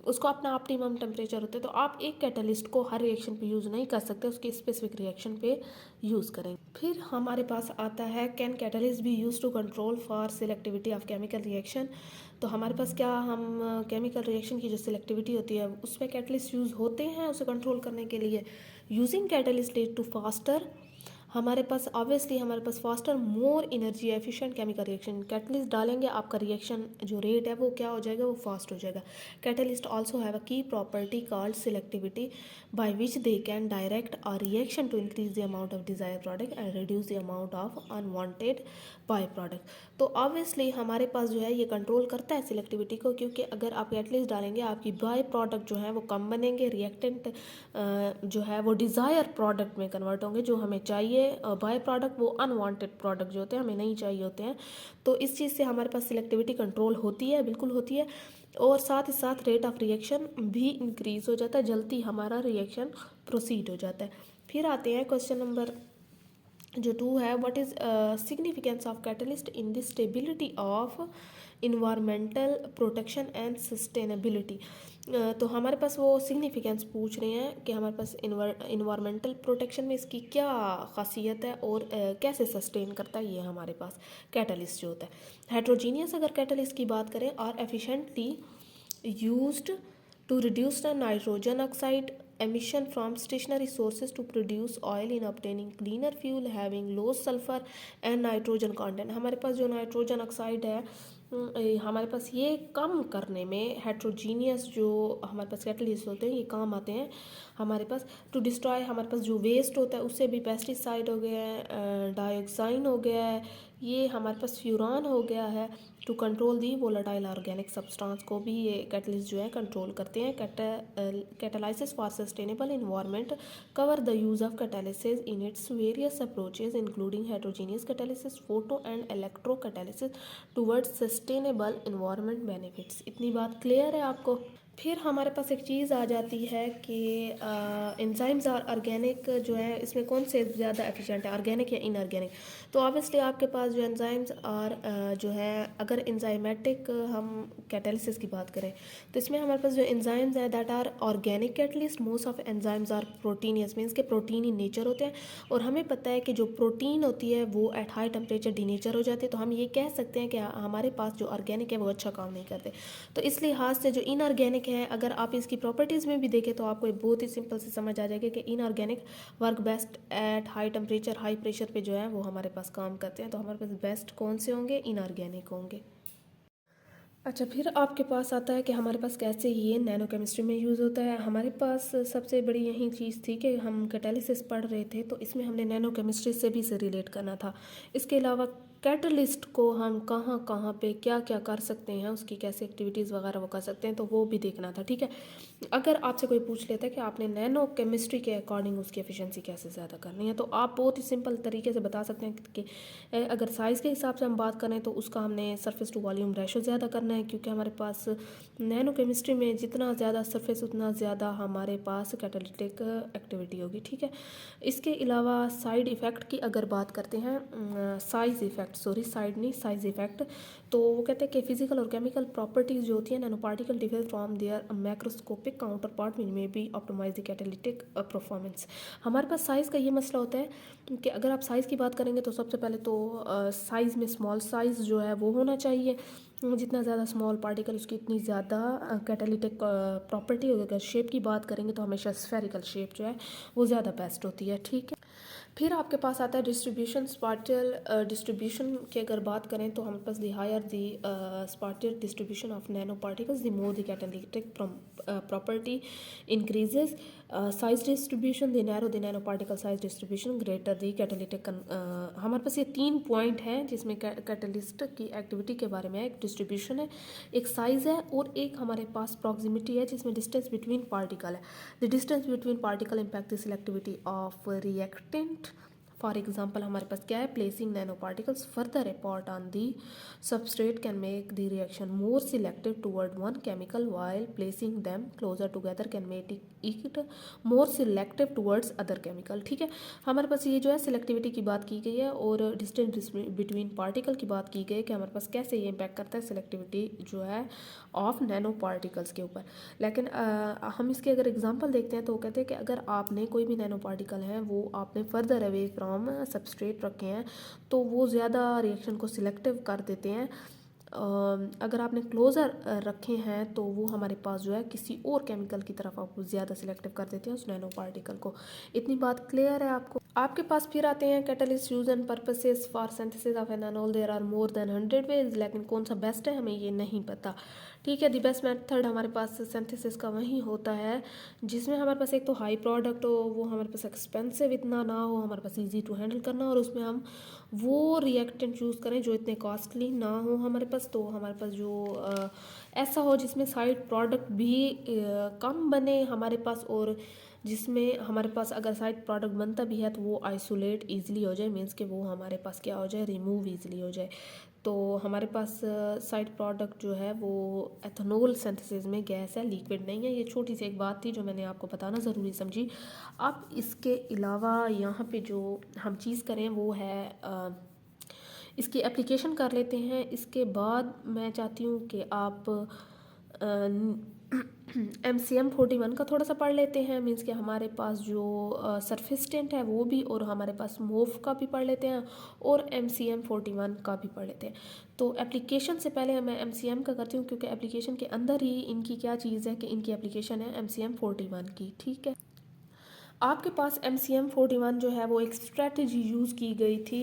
[SPEAKER 1] उसको अपना ऑप्टिमम टेम्परेचर होता है। तो आप एक कैटलिस्ट को हर रिएक्शन पे यूज़ नहीं कर सकते, उसकी स्पेसिफिक रिएक्शन पे यूज़ करेंगे। फिर हमारे पास आता है can catalyst be use to control for selectivity of chemical reaction. तो हमारे पास क्या हम केमिकल रिएक्शन की जो सिलेक्टिविटी होती है उसमें कैटलिस्ट यूज़ होते हैं उसे कंट्रोल करने के लिए। Using catalyst lead to faster, हमारे पास ऑब्वियसली हमारे पास faster more energy efficient chemical reaction. Catalyst डालेंगे आपका रिएक्शन जो रेट है वो क्या हो जाएगा, वो फास्ट हो जाएगा। Catalyst also have a key property called selectivity by which they can direct a reaction to increase the amount of desire product and reduce the amount of unwanted by product. तो obviously हमारे पास जो है ये control करता है selectivity को, क्योंकि अगर आप कैटलिस्ट डालेंगे आपकी बाय प्रोडक्ट जो है वो कम बनेंगे, रिएक्टेंट जो है वो डिज़ायर प्रोडक्ट में कन्वर्ट होंगे जो हमें चाहिए। बाय प्रोडक्ट वो अनवांटेड प्रोडक्ट जो होते हैं हमें नहीं चाहिए होते हैं। तो इस चीज़ से हमारे पास सिलेक्टिविटी कंट्रोल होती है, बिल्कुल होती है। और साथ ही साथ रेट ऑफ रिएक्शन भी इंक्रीज़ हो जाता है, जल्दी हमारा रिएक्शन प्रोसीड हो जाता है। फिर आते हैं क्वेश्चन नंबर जो 2 है, what is significance of catalyst in the stability of environmental protection and sustainability. तो हमारे पास वो सिग्निफिकेंस पूछ रहे हैं कि हमारे पास इन्वायरमेंटल प्रोटेक्शन में इसकी क्या खासियत है और कैसे सस्टेन करता है ये हमारे पास कैटलिस्ट जो होता है। हेट्रोजीनियस अगर कैटलिस्ट की बात करें और efficiently used to reduce the nitrogen oxide emission from stationary sources to produce oil in obtaining cleaner fuel having low sulfur and nitrogen content। हमारे पास जो नाइट्रोजन ऑक्साइड है हमारे पास ये कम करने में हेट्रोजीनियस जो हमारे पास कैटलिस्ट होते हैं ये काम आते हैं हमारे पास। टू डिस्ट्रॉय हमारे पास जो वेस्ट होता है उससे भी पेस्टिसाइड हो गया है, डाइऑक्साइन हो गया है, ये हमारे पास फ्यूरान हो गया है। To control the volatile organic substance को भी ये कैटलिस्ट जो है कंट्रोल करते हैं। Catalysis for sustainable environment cover the use of catalysis in its various approaches including heterogeneous catalysis, photo and electro catalysis towards sustainable environment benefits. इतनी बात clear है आपको। फिर हमारे पास एक चीज़ आ जाती है कि एंजाइम्स और ऑर्गेनिक जो है इसमें कौन से ज़्यादा एफिशिएंट है, ऑर्गेनिक या इनऑर्गेनिक। तो ऑब्वियसली आपके पास जो एंजाइम्स और जो है अगर एंजाइमेटिक हम कैटालिसिस की बात करें तो इसमें हमारे पास जो एंजाइम्स हैं that are organic catalyst. Most of enzymes are proteinous, means के प्रोटीन इन नेचर होते हैं और हमें पता है कि जो प्रोटीन होती है वो एट हाई टेम्परेचर डीनेचर हो जाती है। तो हम ये कह सकते हैं कि हमारे पास जो ऑर्गेनिक है वो अच्छा काम नहीं करते। तो इस लिहाज से जो इनऑर्गेनिक है अगर आप इसकी प्रॉपर्टीज़ में भी देखें तो आपको बहुत ही सिंपल से समझ आ जाएगा कि inorganic work best at high temperature, high pressure पे जो है वो हमारे पास काम करते हैं। तो हमारे पास बेस्ट कौन से होंगे, इनऑर्गेनिक होंगे। अच्छा, फिर आपके पास आता है कि हमारे पास कैसे ये नैनो केमिस्ट्री में यूज़ होता है। हमारे पास सबसे बड़ी यही चीज़ थी कि हम कैटालिसिस पढ़ रहे थे तो इसमें हमने नैनो केमिस्ट्री से भी से रिलेट करना था। इसके अलावा कैटलिस्ट को हम कहाँ कहाँ पे क्या क्या कर सकते हैं, उसकी कैसे एक्टिविटीज़ वगैरह वो कर सकते हैं, तो वो भी देखना था, ठीक है। अगर आपसे कोई पूछ लेता है कि आपने नैनो केमिस्ट्री के अकॉर्डिंग उसकी एफिशिएंसी कैसे ज़्यादा करनी है, तो आप बहुत ही सिंपल तरीके से बता सकते हैं कि अगर साइज़ के हिसाब से हम बात करें तो उसका हमने सरफेस टू वॉल्यूम रेशो ज़्यादा करना है, क्योंकि हमारे पास नैनो केमिस्ट्री में जितना ज़्यादा सरफेस उतना ज़्यादा हमारे पास कैटालिटिक एक्टिविटी होगी, ठीक है। इसके अलावा साइड इफ़ेक्ट की अगर बात करते हैं, साइज़ इफ़ेक्ट, तो वो कहते हैं कि फिजिकल और केमिकल प्रॉपर्टीज़ जो होती है nanoparticle differ from their macroscopic counter part में be optimize the catalytic performance. हमारे पास साइज़ का ये मसला होता है कि अगर आप साइज़ की बात करेंगे तो सबसे पहले तो साइज़ में स्मॉल साइज़ जो है वो होना चाहिए। जितना ज़्यादा स्मॉल पार्टिकल उसकी इतनी ज़्यादा कैटालिटिक प्रॉपर्टी होगी। अगर शेप की बात करेंगे तो हमेशा स्फेरिकल शेप जो है वो ज़्यादा बेस्ट होती है, ठीक है। फिर आपके पास आता है डिस्ट्रीब्यूशन, स्पाटियल डिस्ट्रीब्यूशन की अगर बात करें तो हमारे पास the higher the spatial distribution of nanoparticles the more the catalytic property increases. Size distribution, the nanoparticle size distribution, greater the catalytic, हमारे पास ये 3 पॉइंट हैं जिसमें कैटलिस्ट की एक्टिविटी के बारे में एक डिस्ट्रीब्यूशन है, एक साइज़ है और एक हमारे पास प्रॉक्सिमिटी है जिसमें डिस्टेंस बिटवीन पार्टिकल है। The distance between particle impact the selectivity of reactant. For example हमारे पास क्या है, placing nano particles further apart on the substrate can make the reaction more selective toward one chemical, while placing them closer together can make it more selective towards other chemical. ठीक है, हमारे पास ये जो है सिलेक्टिविटी की बात की गई है और डिस्टेंस बिटवीन पार्टिकल की बात की गई है कि हमारे पास कैसे ये इम्पैक्ट करता है सिलेक्टिविटी जो है ऑफ नैनो पार्टिकल्स के ऊपर। लेकिन हम इसके अगर एग्जांपल देखते हैं तो कहते हैं कि अगर आपने कोई भी नैनो पार्टिकल है वो आपने फर्दर अवे फ्रॉम सबस्ट्रेट रखे हैं तो वो ज़्यादा रिएक्शन को सिलेक्टिव कर देते हैं। अगर आपने क्लोज़र रखे हैं तो वो हमारे पास जो है किसी और केमिकल की तरफ आपको ज़्यादा सिलेक्टिव कर देते हैं उस नैनो पार्टिकल को। इतनी बात क्लियर है आपको? आपके पास फिर आते हैं catalyst use and purposes for synthesis of ethanol, there are more than 100 ways, लेकिन कौन सा बेस्ट है हमें ये नहीं पता। ठीक है, दी बेस्ट मेथड हमारे पास सिंथेसिस का वही होता है जिसमें हमारे पास एक तो हाई प्रोडक्ट हो, वो हमारे पास एक्सपेंसिव इतना ना हो, हमारे पास इजी टू हैंडल करना, और उसमें हम वो रिएक्टेंट यूज़ करें जो इतने कॉस्टली ना हो हमारे पास। तो हमारे पास जो ऐसा हो जिसमें साइड प्रोडक्ट भी कम बने हमारे पास, और जिसमें हमारे पास अगर साइड प्रोडक्ट बनता भी है तो वो आइसोलेट ईजिली हो जाए, मीन्स कि वो हमारे पास क्या हो जाए, रिमूव ईजिली हो जाए। तो हमारे पास साइड प्रोडक्ट जो है वो एथेनॉल सिंथेसिस में गैस है, लिक्विड नहीं है। ये छोटी सी एक बात थी जो मैंने आपको बताना ज़रूरी समझी। अब इसके अलावा यहाँ पे जो हम चीज़ करें वो है इसकी एप्लीकेशन कर लेते हैं। इसके बाद मैं चाहती हूँ कि आप MCM 41 का थोड़ा सा पढ़ लेते हैं, मीन्स कि हमारे पास जो सरफेस्टेंट है वो भी, और हमारे पास मोव का भी पढ़ लेते हैं और MCM 41 का भी पढ़ लेते हैं। तो एप्लीकेशन से पहले मैं MCM का करती हूँ क्योंकि एप्लीकेशन के अंदर ही इनकी क्या चीज़ है कि इनकी एप्लीकेशन है MCM 41 की। ठीक है, आपके पास MCM 41 जो है वो एक स्ट्रेटजी यूज़ की गई थी,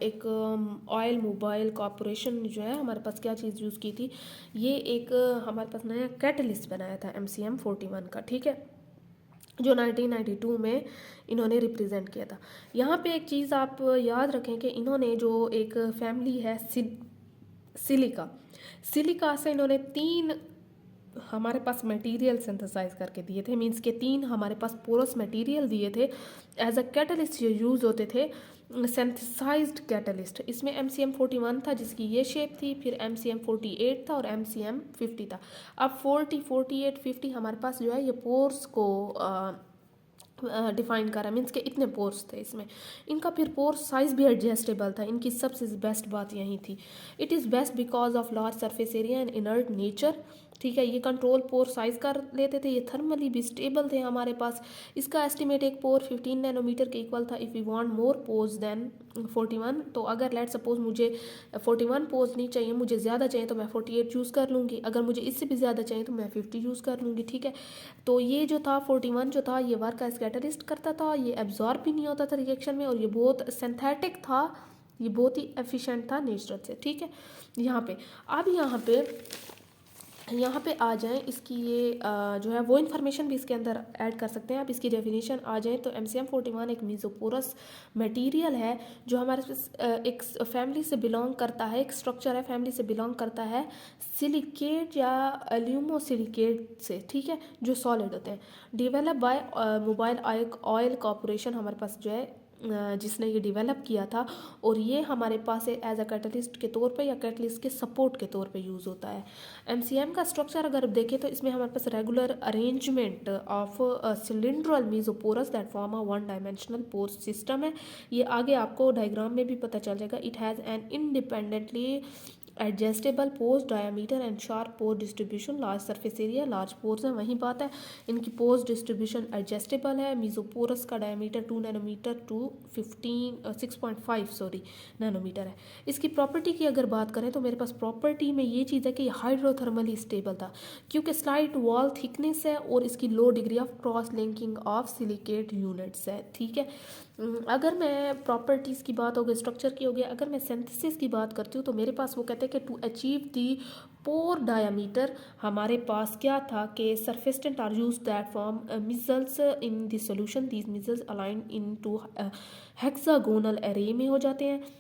[SPEAKER 1] एक ऑयल मोबाइल कॉरपोरेशन जो है हमारे पास क्या चीज़ यूज़ की थी, ये एक हमारे पास नया कैटलिस्ट बनाया था MCM 41 का। ठीक है, जो 1992 में इन्होंने रिप्रेजेंट किया था। यहाँ पे एक चीज़ आप याद रखें कि इन्होंने जो एक फैमिली है सिलिका से इन्होंने 3 हमारे पास मटेरियल सिंथेसाइज करके दिए थे, मींस के 3 हमारे पास पोरस मटेरियल दिए थे एज अ कैटलिस्ट, ये यूज़ होते थे सिंथेसाइज्ड कैटलिस्ट। इसमें MCM 41 था जिसकी ये शेप थी, फिर MCM 48 था और MCM 50 था। अब 40, 48, 50 हमारे पास जो है ये पोर्स को डिफाइन करा, मीन्स के इतने पोर्स थे इसमें। इनका फिर पोर साइज़ भी एडजस्टेबल था, इनकी सबसे बेस्ट बात यही थी। It is best because of large surface area and inert nature. ठीक है, ये कंट्रोल पोर साइज़ कर लेते थे, ये थर्मली भी स्टेबल थे हमारे पास। इसका एस्टिमेट एक पोर 15 नैनोमीटर के इक्वल था। If you want more pores than 41, तो अगर लेट सपोज मुझे 41 पोर्स नहीं चाहिए, मुझे ज़्यादा चाहिए तो मैं 48 यूज़ कर लूँगी, अगर मुझे इससे भी ज़्यादा चाहिए तो मैं 50 यूज़ कर लूँगी। ठीक है, तो ये जो था 41 जो था ये वर्क का कैटलिस्ट करता था, ये एब्जॉर्ब भी नहीं होता था रिएक्शन में, और ये बहुत सिंथेटिक था, ये बहुत ही एफिशिएंट था नेचुरल से। ठीक है, यहाँ पे अब यहाँ पे आ जाएं, इसकी ये जो है वो इन्फॉर्मेशन भी इसके अंदर ऐड कर सकते हैं। अब इसकी डेफिनेशन आ जाए तो MCM 41 एक मीज़ोपोरस मटेरियल है जो हमारे एक फैमिली से बिलोंग करता है, एक स्ट्रक्चर है फैमिली से बिलोंग करता है सिलिकेट या एल्यूमोसिलिकेट से। ठीक है, जो सॉलिड होते हैं। Develop by mobile oil corporation हमारे पास जो है जिसने ये डेवलप किया था, और ये हमारे पास एज अ कैटलिस्ट के तौर पे या कैटलिस्ट के सपोर्ट के तौर पे यूज़ होता है। MCM का स्ट्रक्चर अगर देखें तो इसमें हमारे पास regular arrangement of cylindrical mesopores that form a one dimensional pore system है। ये आगे आपको डायग्राम में भी पता चल जाएगा। It has an independently adjustable pores diameter and sharp pore distribution, large surface area, large pores है, वही बात है। इनकी पोर्स डिस्ट्रीब्यूशन एडजस्टेबल है। मीज़ोपोरस का डायमीटर 2 नैनोमीटर टू 6.5 नैनोमीटर है। इसकी प्रॉपर्टी की अगर बात करें तो मेरे पास प्रॉपर्टी में ये चीज़ है कि हाइड्रोथर्मली स्टेबल था क्योंकि स्लाइट वॉल थिकनेस है और इसकी low degree of cross linking of silicate units है। ठीक है, अगर मैं प्रॉपर्टीज़ की बात हो गई, स्ट्रक्चर की हो गई, अगर मैं सिंथेसिस की बात करती हूँ तो मेरे पास वो कहते कहते हैं कि to achieve the pore diameter हमारे पास क्या था कि surfactants are use that form micelles in the solution, these micelles align into hexagonal array में हो जाते हैं।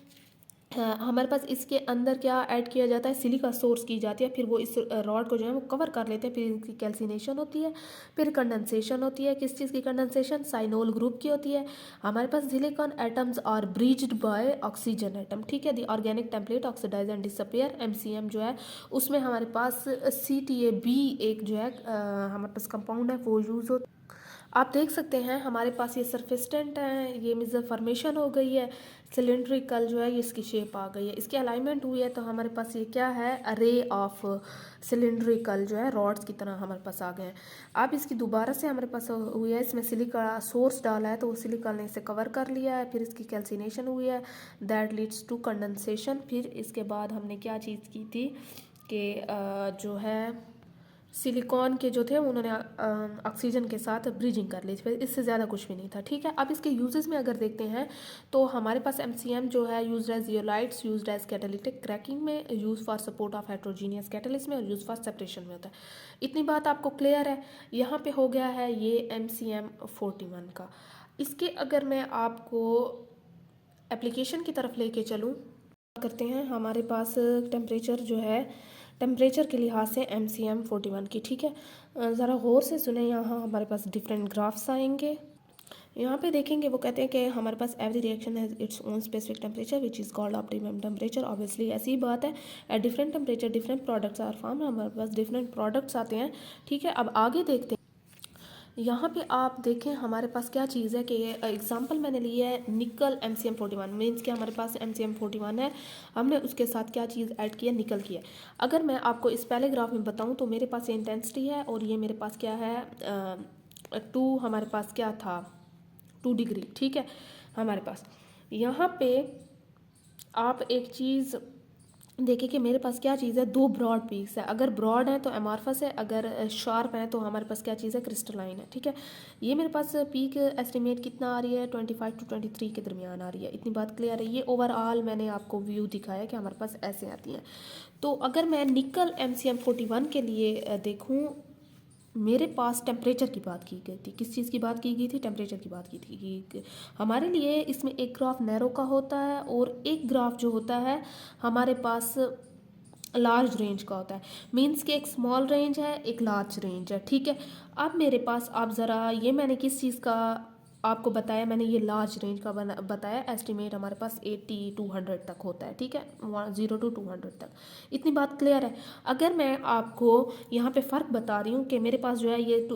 [SPEAKER 1] हमारे पास इसके अंदर क्या ऐड किया जाता है, सिलिका सोर्स की जाती है, फिर वो इस रॉड को जो है वो कवर कर लेते हैं, फिर इनकी कैल्सिनेशन होती है, फिर कंडेंसेशन होती है। किस चीज़ की कंडेंसेशन? साइनोल ग्रुप की होती है। हमारे पास silicon atoms are bridged by oxygen atom, ठीक है। The organic template oxidize and disappear, MCM जो है उसमें हमारे पास CTAB एक जो है हमारे पास कंपाउंड है वो यूज़ होता है। आप देख सकते हैं हमारे पास ये सरफेस्टेंट है, ये मिजर फॉर्मेशन हो गई है, सिलेंड्रिकल जो है ये इसकी शेप आ गई है, इसकी अलाइनमेंट हुई है, तो हमारे पास ये क्या है, अरे ऑफ सिलेंड्रिकल जो है रॉड्स की तरह हमारे पास आ गए हैं। अब इसकी दोबारा से हमारे पास हुई है, इसमें सिलिका सोर्स डाला है तो वो सिलिका ने इसे कवर कर लिया है, फिर इसकी कैल्सिनेशन हुई है, दैट लीड्स टू कंडेंसेशन। फिर इसके बाद हमने क्या चीज़ की थी कि जो है सिलिकॉन के जो थे उन्होंने ऑक्सीजन के साथ ब्रीजिंग कर ली थी, इससे ज़्यादा कुछ भी नहीं था, ठीक है। अब इसके यूजेस में अगर देखते हैं तो हमारे पास MCM जो है used as zeolites, used as catalytic cracking में, use for support of heterogeneous catalyst में, और यूज फॉर सेपरेशन में होता है। इतनी बात आपको क्लियर है। यहाँ पे हो गया है ये MCM 41 का। इसके अगर मैं आपको एप्लीकेशन की तरफ लेके चलूँ करते हैं, हमारे पास टेम्परेचर जो है, टेम्परेचर के लिहाज से MCM 41 की, ठीक है। ज़रा गौर से सुने, यहाँ हमारे पास डिफरेंट ग्राफ्स आएंगे। यहाँ पे देखेंगे वो कहते हैं कि हमारे पास every reaction has its own specific temperature which is called optimum temperature. Obviously ऐसी ही बात है, at different temperature different products are form, हमारे पास डिफरेंट प्रोडक्ट्स आते हैं, ठीक है। अब आगे देखते हैं, यहाँ पे आप देखें हमारे पास क्या चीज़ है कि ये एग्जांपल मैंने लिया है निकल MCM 41, मीन्स कि हमारे पास MCM 41 है, हमने उसके साथ क्या चीज़ ऐड की है, निकल की है। अगर मैं आपको इस पहले ग्राफ में बताऊँ तो मेरे पास ये इंटेंसिटी है और ये मेरे पास क्या है 2, हमारे पास क्या था 2 डिग्री, ठीक है। हमारे पास यहाँ पे आप एक चीज़ देखिए कि मेरे पास क्या चीज़ है, 2 ब्रॉड पीक्स है, अगर ब्रॉड है तो अमॉर्फस है, अगर शार्प है तो हमारे पास क्या चीज़ है, क्रिस्टलाइन है, ठीक है। ये मेरे पास पीक एस्टिमेट कितना आ रही है, 25 to 23 के दरमियान आ रही है। इतनी बात क्लियर है। ये ओवरऑल मैंने आपको व्यू दिखाया कि हमारे पास ऐसे आती हैं। तो अगर मैं निकल MCM 41 के लिए देखूँ, मेरे पास टेम्परेचर की बात की गई थी। किस चीज़ की बात की गई थी, टेम्परेचर की बात की थी कि हमारे लिए इसमें एक ग्राफ नैरो का होता है और एक ग्राफ जो होता है हमारे पास लार्ज रेंज का होता है। मीन्स कि एक स्मॉल रेंज है, एक लार्ज रेंज है, ठीक है। अब मेरे पास आप ज़रा, ये मैंने किस चीज़ का आपको बताया, मैंने ये लार्ज रेंज का बताया। एस्टिमेट हमारे पास 80 to 100 तक होता है, ठीक है, 0 to 200 तक। इतनी बात क्लियर है। अगर मैं आपको यहाँ पे फ़र्क बता रही हूँ कि मेरे पास जो है ये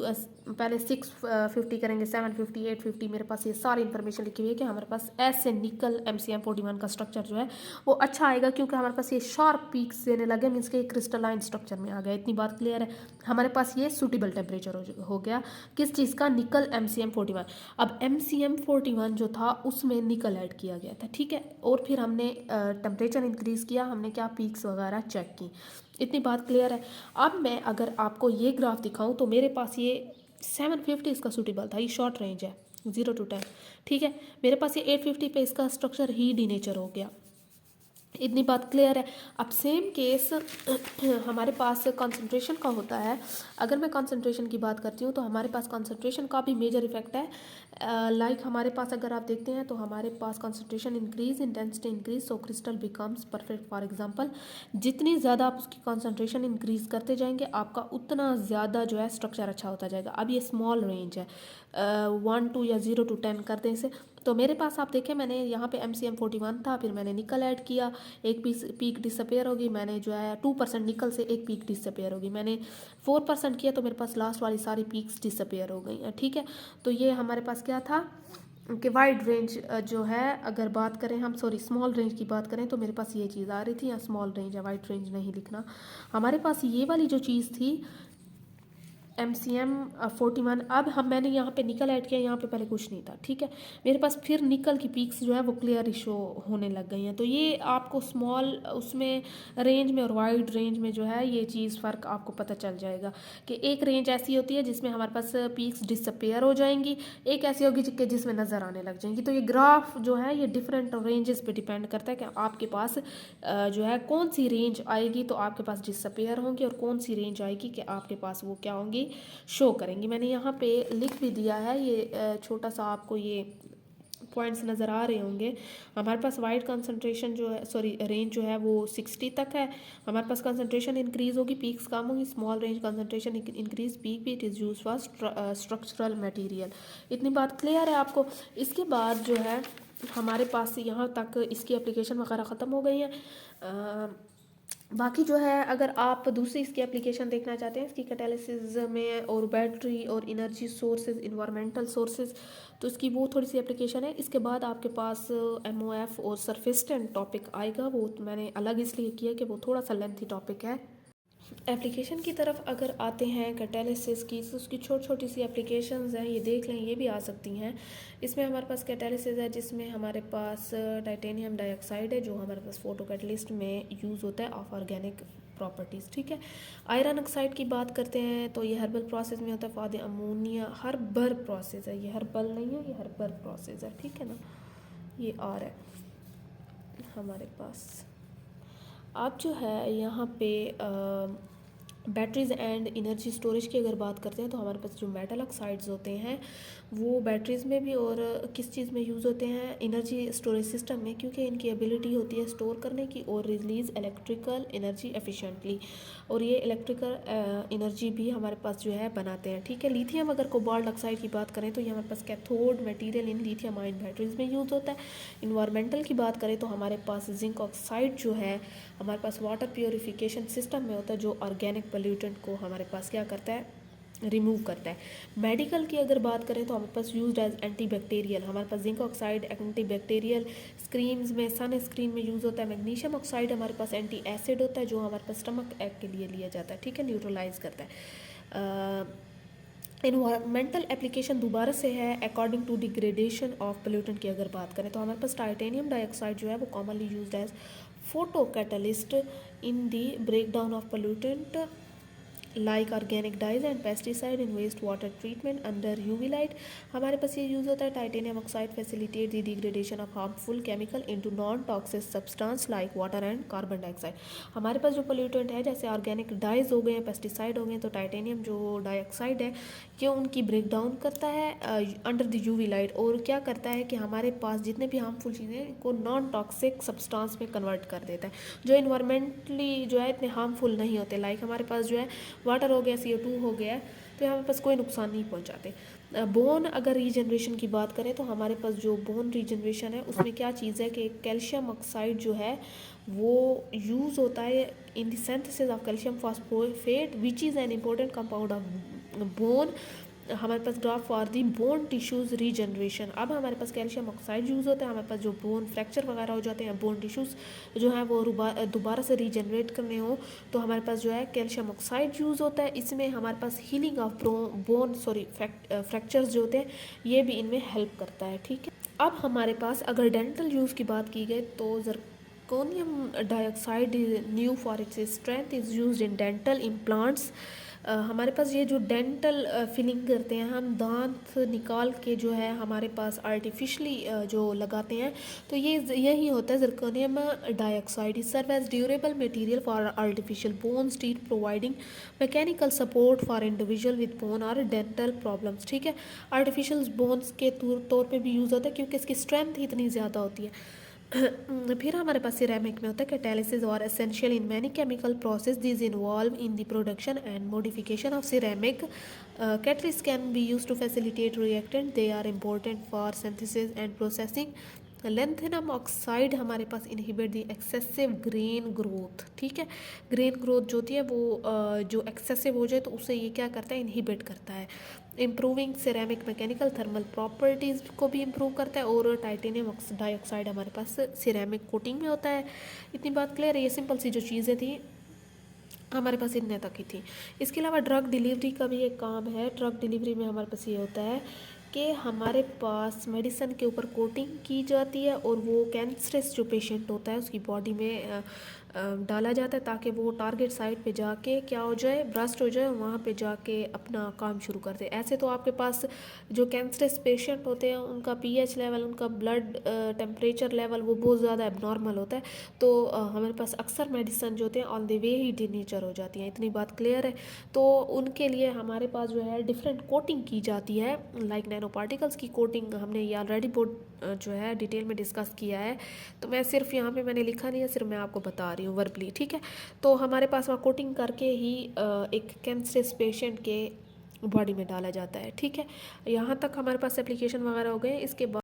[SPEAKER 1] पहले 650 करेंगे, 750, 850, मेरे पास ये सारी इन्फॉर्मेशन लिखी हुई है कि हमारे पास ऐसे निकल MCM 41 का स्ट्रक्चर जो है वो अच्छा आएगा, क्योंकि हमारे पास ये शार्प पीक्स देने लगे, मीन्स के क्रिस्टलाइन स्ट्रक्चर में आ गया। इतनी बात क्लियर है। हमारे पास ये सूटेबल टेम्परेचर हो गया किस चीज़ का, निकल MCM 41। अब MCM 41 जो था उसमें निकल ऐड किया गया था, ठीक है। और फिर हमने टेम्परेचर इंक्रीज़ किया, हमने क्या पीक्स वगैरह चेक की। इतनी बात क्लियर है। अब मैं अगर आपको ये ग्राफ दिखाऊं तो मेरे पास ये 750 इसका सूटेबल था, ये शॉर्ट रेंज है 0 to 10, ठीक है। मेरे पास ये 850 पे इसका स्ट्रक्चर ही डीनेचर हो गया। इतनी बात क्लियर है। अब सेम केस हमारे पास कंसंट्रेशन का होता है। अगर मैं कंसंट्रेशन की बात करती हूँ तो हमारे पास कंसंट्रेशन का भी मेजर इफेक्ट है। लाइक हमारे पास अगर आप देखते हैं तो हमारे पास concentration increase, intensity increase, so crystal becomes perfect. For example, जितनी ज़्यादा आप उसकी कंसंट्रेशन इंक्रीज करते जाएंगे आपका उतना ज़्यादा जो है स्ट्रक्चर अच्छा होता जाएगा। अब ये स्मॉल रेंज है, 1 to या 0 to 10 कर दें से, तो मेरे पास आप देखें मैंने यहाँ पे MCM 41 था, फिर मैंने निकल ऐड किया, एक पीक डिसअपेयर होगी, मैंने जो है 2% निकल से एक पीक डिसअपेयर होगी, मैंने 4% किया तो मेरे पास लास्ट वाली सारी पीक्स डिसअपेयर हो गई, ठीक है। तो ये हमारे पास क्या था कि वाइड रेंज जो है, अगर बात करें हम, सॉरी स्मॉल रेंज की बात करें तो मेरे पास ये चीज़ आ रही थी, या स्मॉल रेंज है, वाइड रेंज नहीं लिखना। हमारे पास ये वाली जो चीज़ थी MCM 41। अब मैंने यहाँ पे निकल ऐड किया, यहाँ पे पहले कुछ नहीं था, ठीक है। मेरे पास फिर निकल की पीक्स जो है वो क्लियर शो होने लग गई हैं। तो ये आपको स्मॉल उसमें रेंज में और वाइड रेंज में जो है ये चीज़ फ़र्क आपको पता चल जाएगा कि एक रेंज ऐसी होती है जिसमें हमारे पास पीक्स डिसअपेयर हो जाएंगी, एक ऐसी होगी जिसमें नज़र आने लग जाएंगी। तो ये ग्राफ जो है ये डिफरेंट रेंजेस पे डिपेंड करता है कि आपके पास जो है कौन सी रेंज आएगी तो आपके पास डिसअपेयर होंगी, और कौन सी रेंज आएगी कि आपके पास वो क्या होंगी, शो करेंगी। मैंने यहाँ पे लिख भी दिया है, ये छोटा सा आपको ये पॉइंट्स नज़र आ रहे होंगे। हमारे पास वाइड कंसंट्रेशन जो है, सॉरी रेंज जो है वो 60 तक है। हमारे पास कंसंट्रेशन इंक्रीज होगी, पीक्स कम होगी। Small range concentration increase, peak भी it is use for structural material. इतनी बात क्लियर है आपको। इसके बाद जो है हमारे पास यहाँ तक इसकी एप्लीकेशन वगैरह ख़त्म हो गई है। बाकी जो है अगर आप दूसरी इसकी एप्लीकेशन देखना चाहते हैं इसकी कैटालिसिस में, और बैटरी और इनर्जी सोर्सेज, इन्वायरमेंटल सोर्सेज, तो इसकी वो थोड़ी सी एप्लीकेशन है। इसके बाद आपके पास MOF और सरफेस्टेंट टॉपिक आएगा, वो मैंने अलग इसलिए किया कि वो थोड़ा सा लेंथी टॉपिक है। एप्लीकेशन की तरफ अगर आते हैं कैटालिसिस की, तो उसकी छोटी छोटी सी एप्लीकेशंस हैं, ये देख लें, ये भी आ सकती हैं। इसमें हमारे पास कैटालिसिस है जिसमें हमारे पास टाइटेनियम डाइऑक्साइड है जो हमारे पास फोटो कैटलिस्ट में यूज़ होता है ऑफ ऑर्गेनिक प्रॉपर्टीज़, ठीक है। आयरन ऑक्साइड की बात करते हैं तो ये हर्बल प्रोसेस में होता है फॉर द अमोनिया, हर्बर प्रोसेस है, ये हर्बल नहीं है, ये हर्बर प्रोसेस है, ठीक है ना। ये और है हमारे पास। अब जो है यहाँ पे बैटरीज़ एंड इनर्जी स्टोरेज की अगर बात करते हैं तो हमारे पास जो मेटल ऑक्साइड्स होते हैं वो बैटरीज़ में भी और किस चीज़ में यूज़ होते हैं, एनर्जी स्टोरेज सिस्टम में, क्योंकि इनकी एबिलिटी होती है स्टोर करने की और रिलीज़ इलेक्ट्रिकल एनर्जी एफिशिएंटली, और ये इलेक्ट्रिकल एनर्जी भी हमारे पास जो है बनाते हैं, ठीक है। लिथियम अगर कोबाल्ट ऑक्साइड की बात करें तो ये हमारे पास cathode material in lithium ion batteries में यूज़ होता है। इन्वायरमेंटल की बात करें तो हमारे पास जिंक ऑक्साइड जो है हमारे पास वाटर प्योरीफिकेशन सिस्टम में होता है, जो ऑर्गेनिक पोल्यूटेंट को हमारे पास क्या करता है, रिमूव करता है। मेडिकल की अगर बात करें तो हमारे पास यूज्ड एज एंटी बैक्टीरियल, हमारे पास zinc oxide antibacterial, screens में सन स्क्रीन में यूज़ होता है। मैग्नीशियम ऑक्साइड हमारे पास एंटी एसिड होता है जो हमारे पास स्टमक एक्ट के लिए लिया जाता है, ठीक है, न्यूट्रलाइज करता है। इन्वायरमेंटल एप्लीकेशन दोबारा से है according to degradation of pollutant की अगर बात करें तो हमारे पास टाइटेनियम डाइऑक्साइड जो है वो commonly used as photo catalyst in the breakdown of pollutant like organic dyes and pesticide in waste water treatment under UV light. हमारे पास ये यूज़ होता है titanium oxide facilitate the degradation of harmful chemical into non toxic substance like water and carbon dioxide. हमारे पास जो pollutant है जैसे ऑर्गेनिक डाइज हो गए हैं, पेस्टिसाइड हो गए हैं, तो टाइटेनियम जो डाइऑक्साइड है ये उनकी ब्रेक डाउन करता है अंडर द यूवी लाइट, और क्या करता है कि हमारे पास जितने भी हार्मफुल चीज़ें को नॉन टॉक्सिक सब्सटेंस में कन्वर्ट कर देता है जो इन्वायरमेंटली जो है इतने हार्मफुल नहीं होते। लाइक हमारे पास जो है वाटर हो गया, CO2 हो गया, तो हमारे पास कोई नुकसान नहीं पहुंचाते। बोन अगर रीजनरेशन की बात करें तो हमारे पास जो बोन रीजनरेशन है उसमें क्या चीज़ है कि कैल्शियम ऑक्साइड जो है वो यूज़ होता है in the synthesis of calcium phosphate which is an important compound of bone. हमारे पास graph for the bone tissues regeneration. अब हमारे पास कैल्शियम ऑक्साइड यूज़ होता है, हमारे पास जो बोन फ्रैक्चर वगैरह हो जाते हैं, बोन टिश्यूज़ जो है वो दोबारा से रीजनरेट करने हो तो हमारे पास जो है कैल्शियम ऑक्साइड यूज़ होता है। इसमें हमारे पास हीलिंग ऑफ फ्रैक्चर्स जो होते हैं ये भी इनमें हेल्प करता है, ठीक है। अब हमारे पास अगर डेंटल यूज़ की बात की गई तो zirconium dioxide new for its strength is used in dental implants. हमारे पास ये जो डेंटल फिलिंग करते हैं हम दांत निकाल के जो है हमारे पास आर्टिफिशली जो लगाते हैं तो ये यही होता है zirconium dioxide. Is serve as durable material for artificial bones teeth providing mechanical support for individual with bone और डेंटल प्रॉब्लम्स, ठीक है। आर्टिफिशियल बोन्स के तौर पे भी यूज़ होता है क्योंकि इसकी स्ट्रेंथ इतनी ज़्यादा होती है। फिर हमारे पास सिरेमिक में होता है कैटालिसिस और essential in many chemical process this involve in the production and modification of ceramic. Catalyst can be use to facilitate reactant, they are important for synthesis and processing. Lanthanum oxide हमारे पास inhibit the excessive grain growth, ठीक है। Grain growth जो होती है वो जो excessive हो जाए तो उसे ये क्या करता है, इनहिबिट करता है। Improving ceramic mechanical thermal properties को भी इम्प्रूव करता है, और टाइटेनियम डाइऑक्साइड हमारे पास सिरेमिक कोटिंग में होता है। इतनी बात क्लियर है, ये सिंपल सी जो चीज़ें थी हमारे पास इतने तक ही थी। इसके अलावा ड्रग डिलीवरी का भी एक काम है। ड्रग डिलीवरी में हमारे पास ये होता है कि हमारे पास मेडिसिन के ऊपर कोटिंग की जाती है और वो कैंसरस जो पेशेंट होता है उसकी बॉडी में डाला जाता है ताकि वो टारगेट साइट पे जाके क्या हो जाए, ब्रस्ट हो जाए, वहाँ पे जाके अपना काम शुरू कर दे। ऐसे तो आपके पास जो कैंसरस पेशेंट होते हैं उनका पीएच लेवल, उनका ब्लड टेम्परेचर लेवल वो बहुत ज़्यादा एबनॉर्मल होता है, तो हमारे पास अक्सर मेडिसिन जो होते हैं on the way he denature हो जाती हैं। इतनी बात क्लियर है। तो उनके लिए हमारे पास जो है डिफरेंट कोटिंग की जाती है, लाइक नैनो पार्टिकल्स की कोटिंग हमने ये ऑलरेडी बहुत जो है डिटेल में डिस्कस किया है, तो मैं सिर्फ यहाँ पे मैंने लिखा नहीं है, सिर्फ मैं आपको बता रही हूँ वर्बली, ठीक है। तो हमारे पास वहाँ कोटिंग करके ही एक कैंसरस पेशेंट के बॉडी में डाला जाता है, ठीक है। यहाँ तक हमारे पास एप्लीकेशन वगैरह हो गए। इसके बाद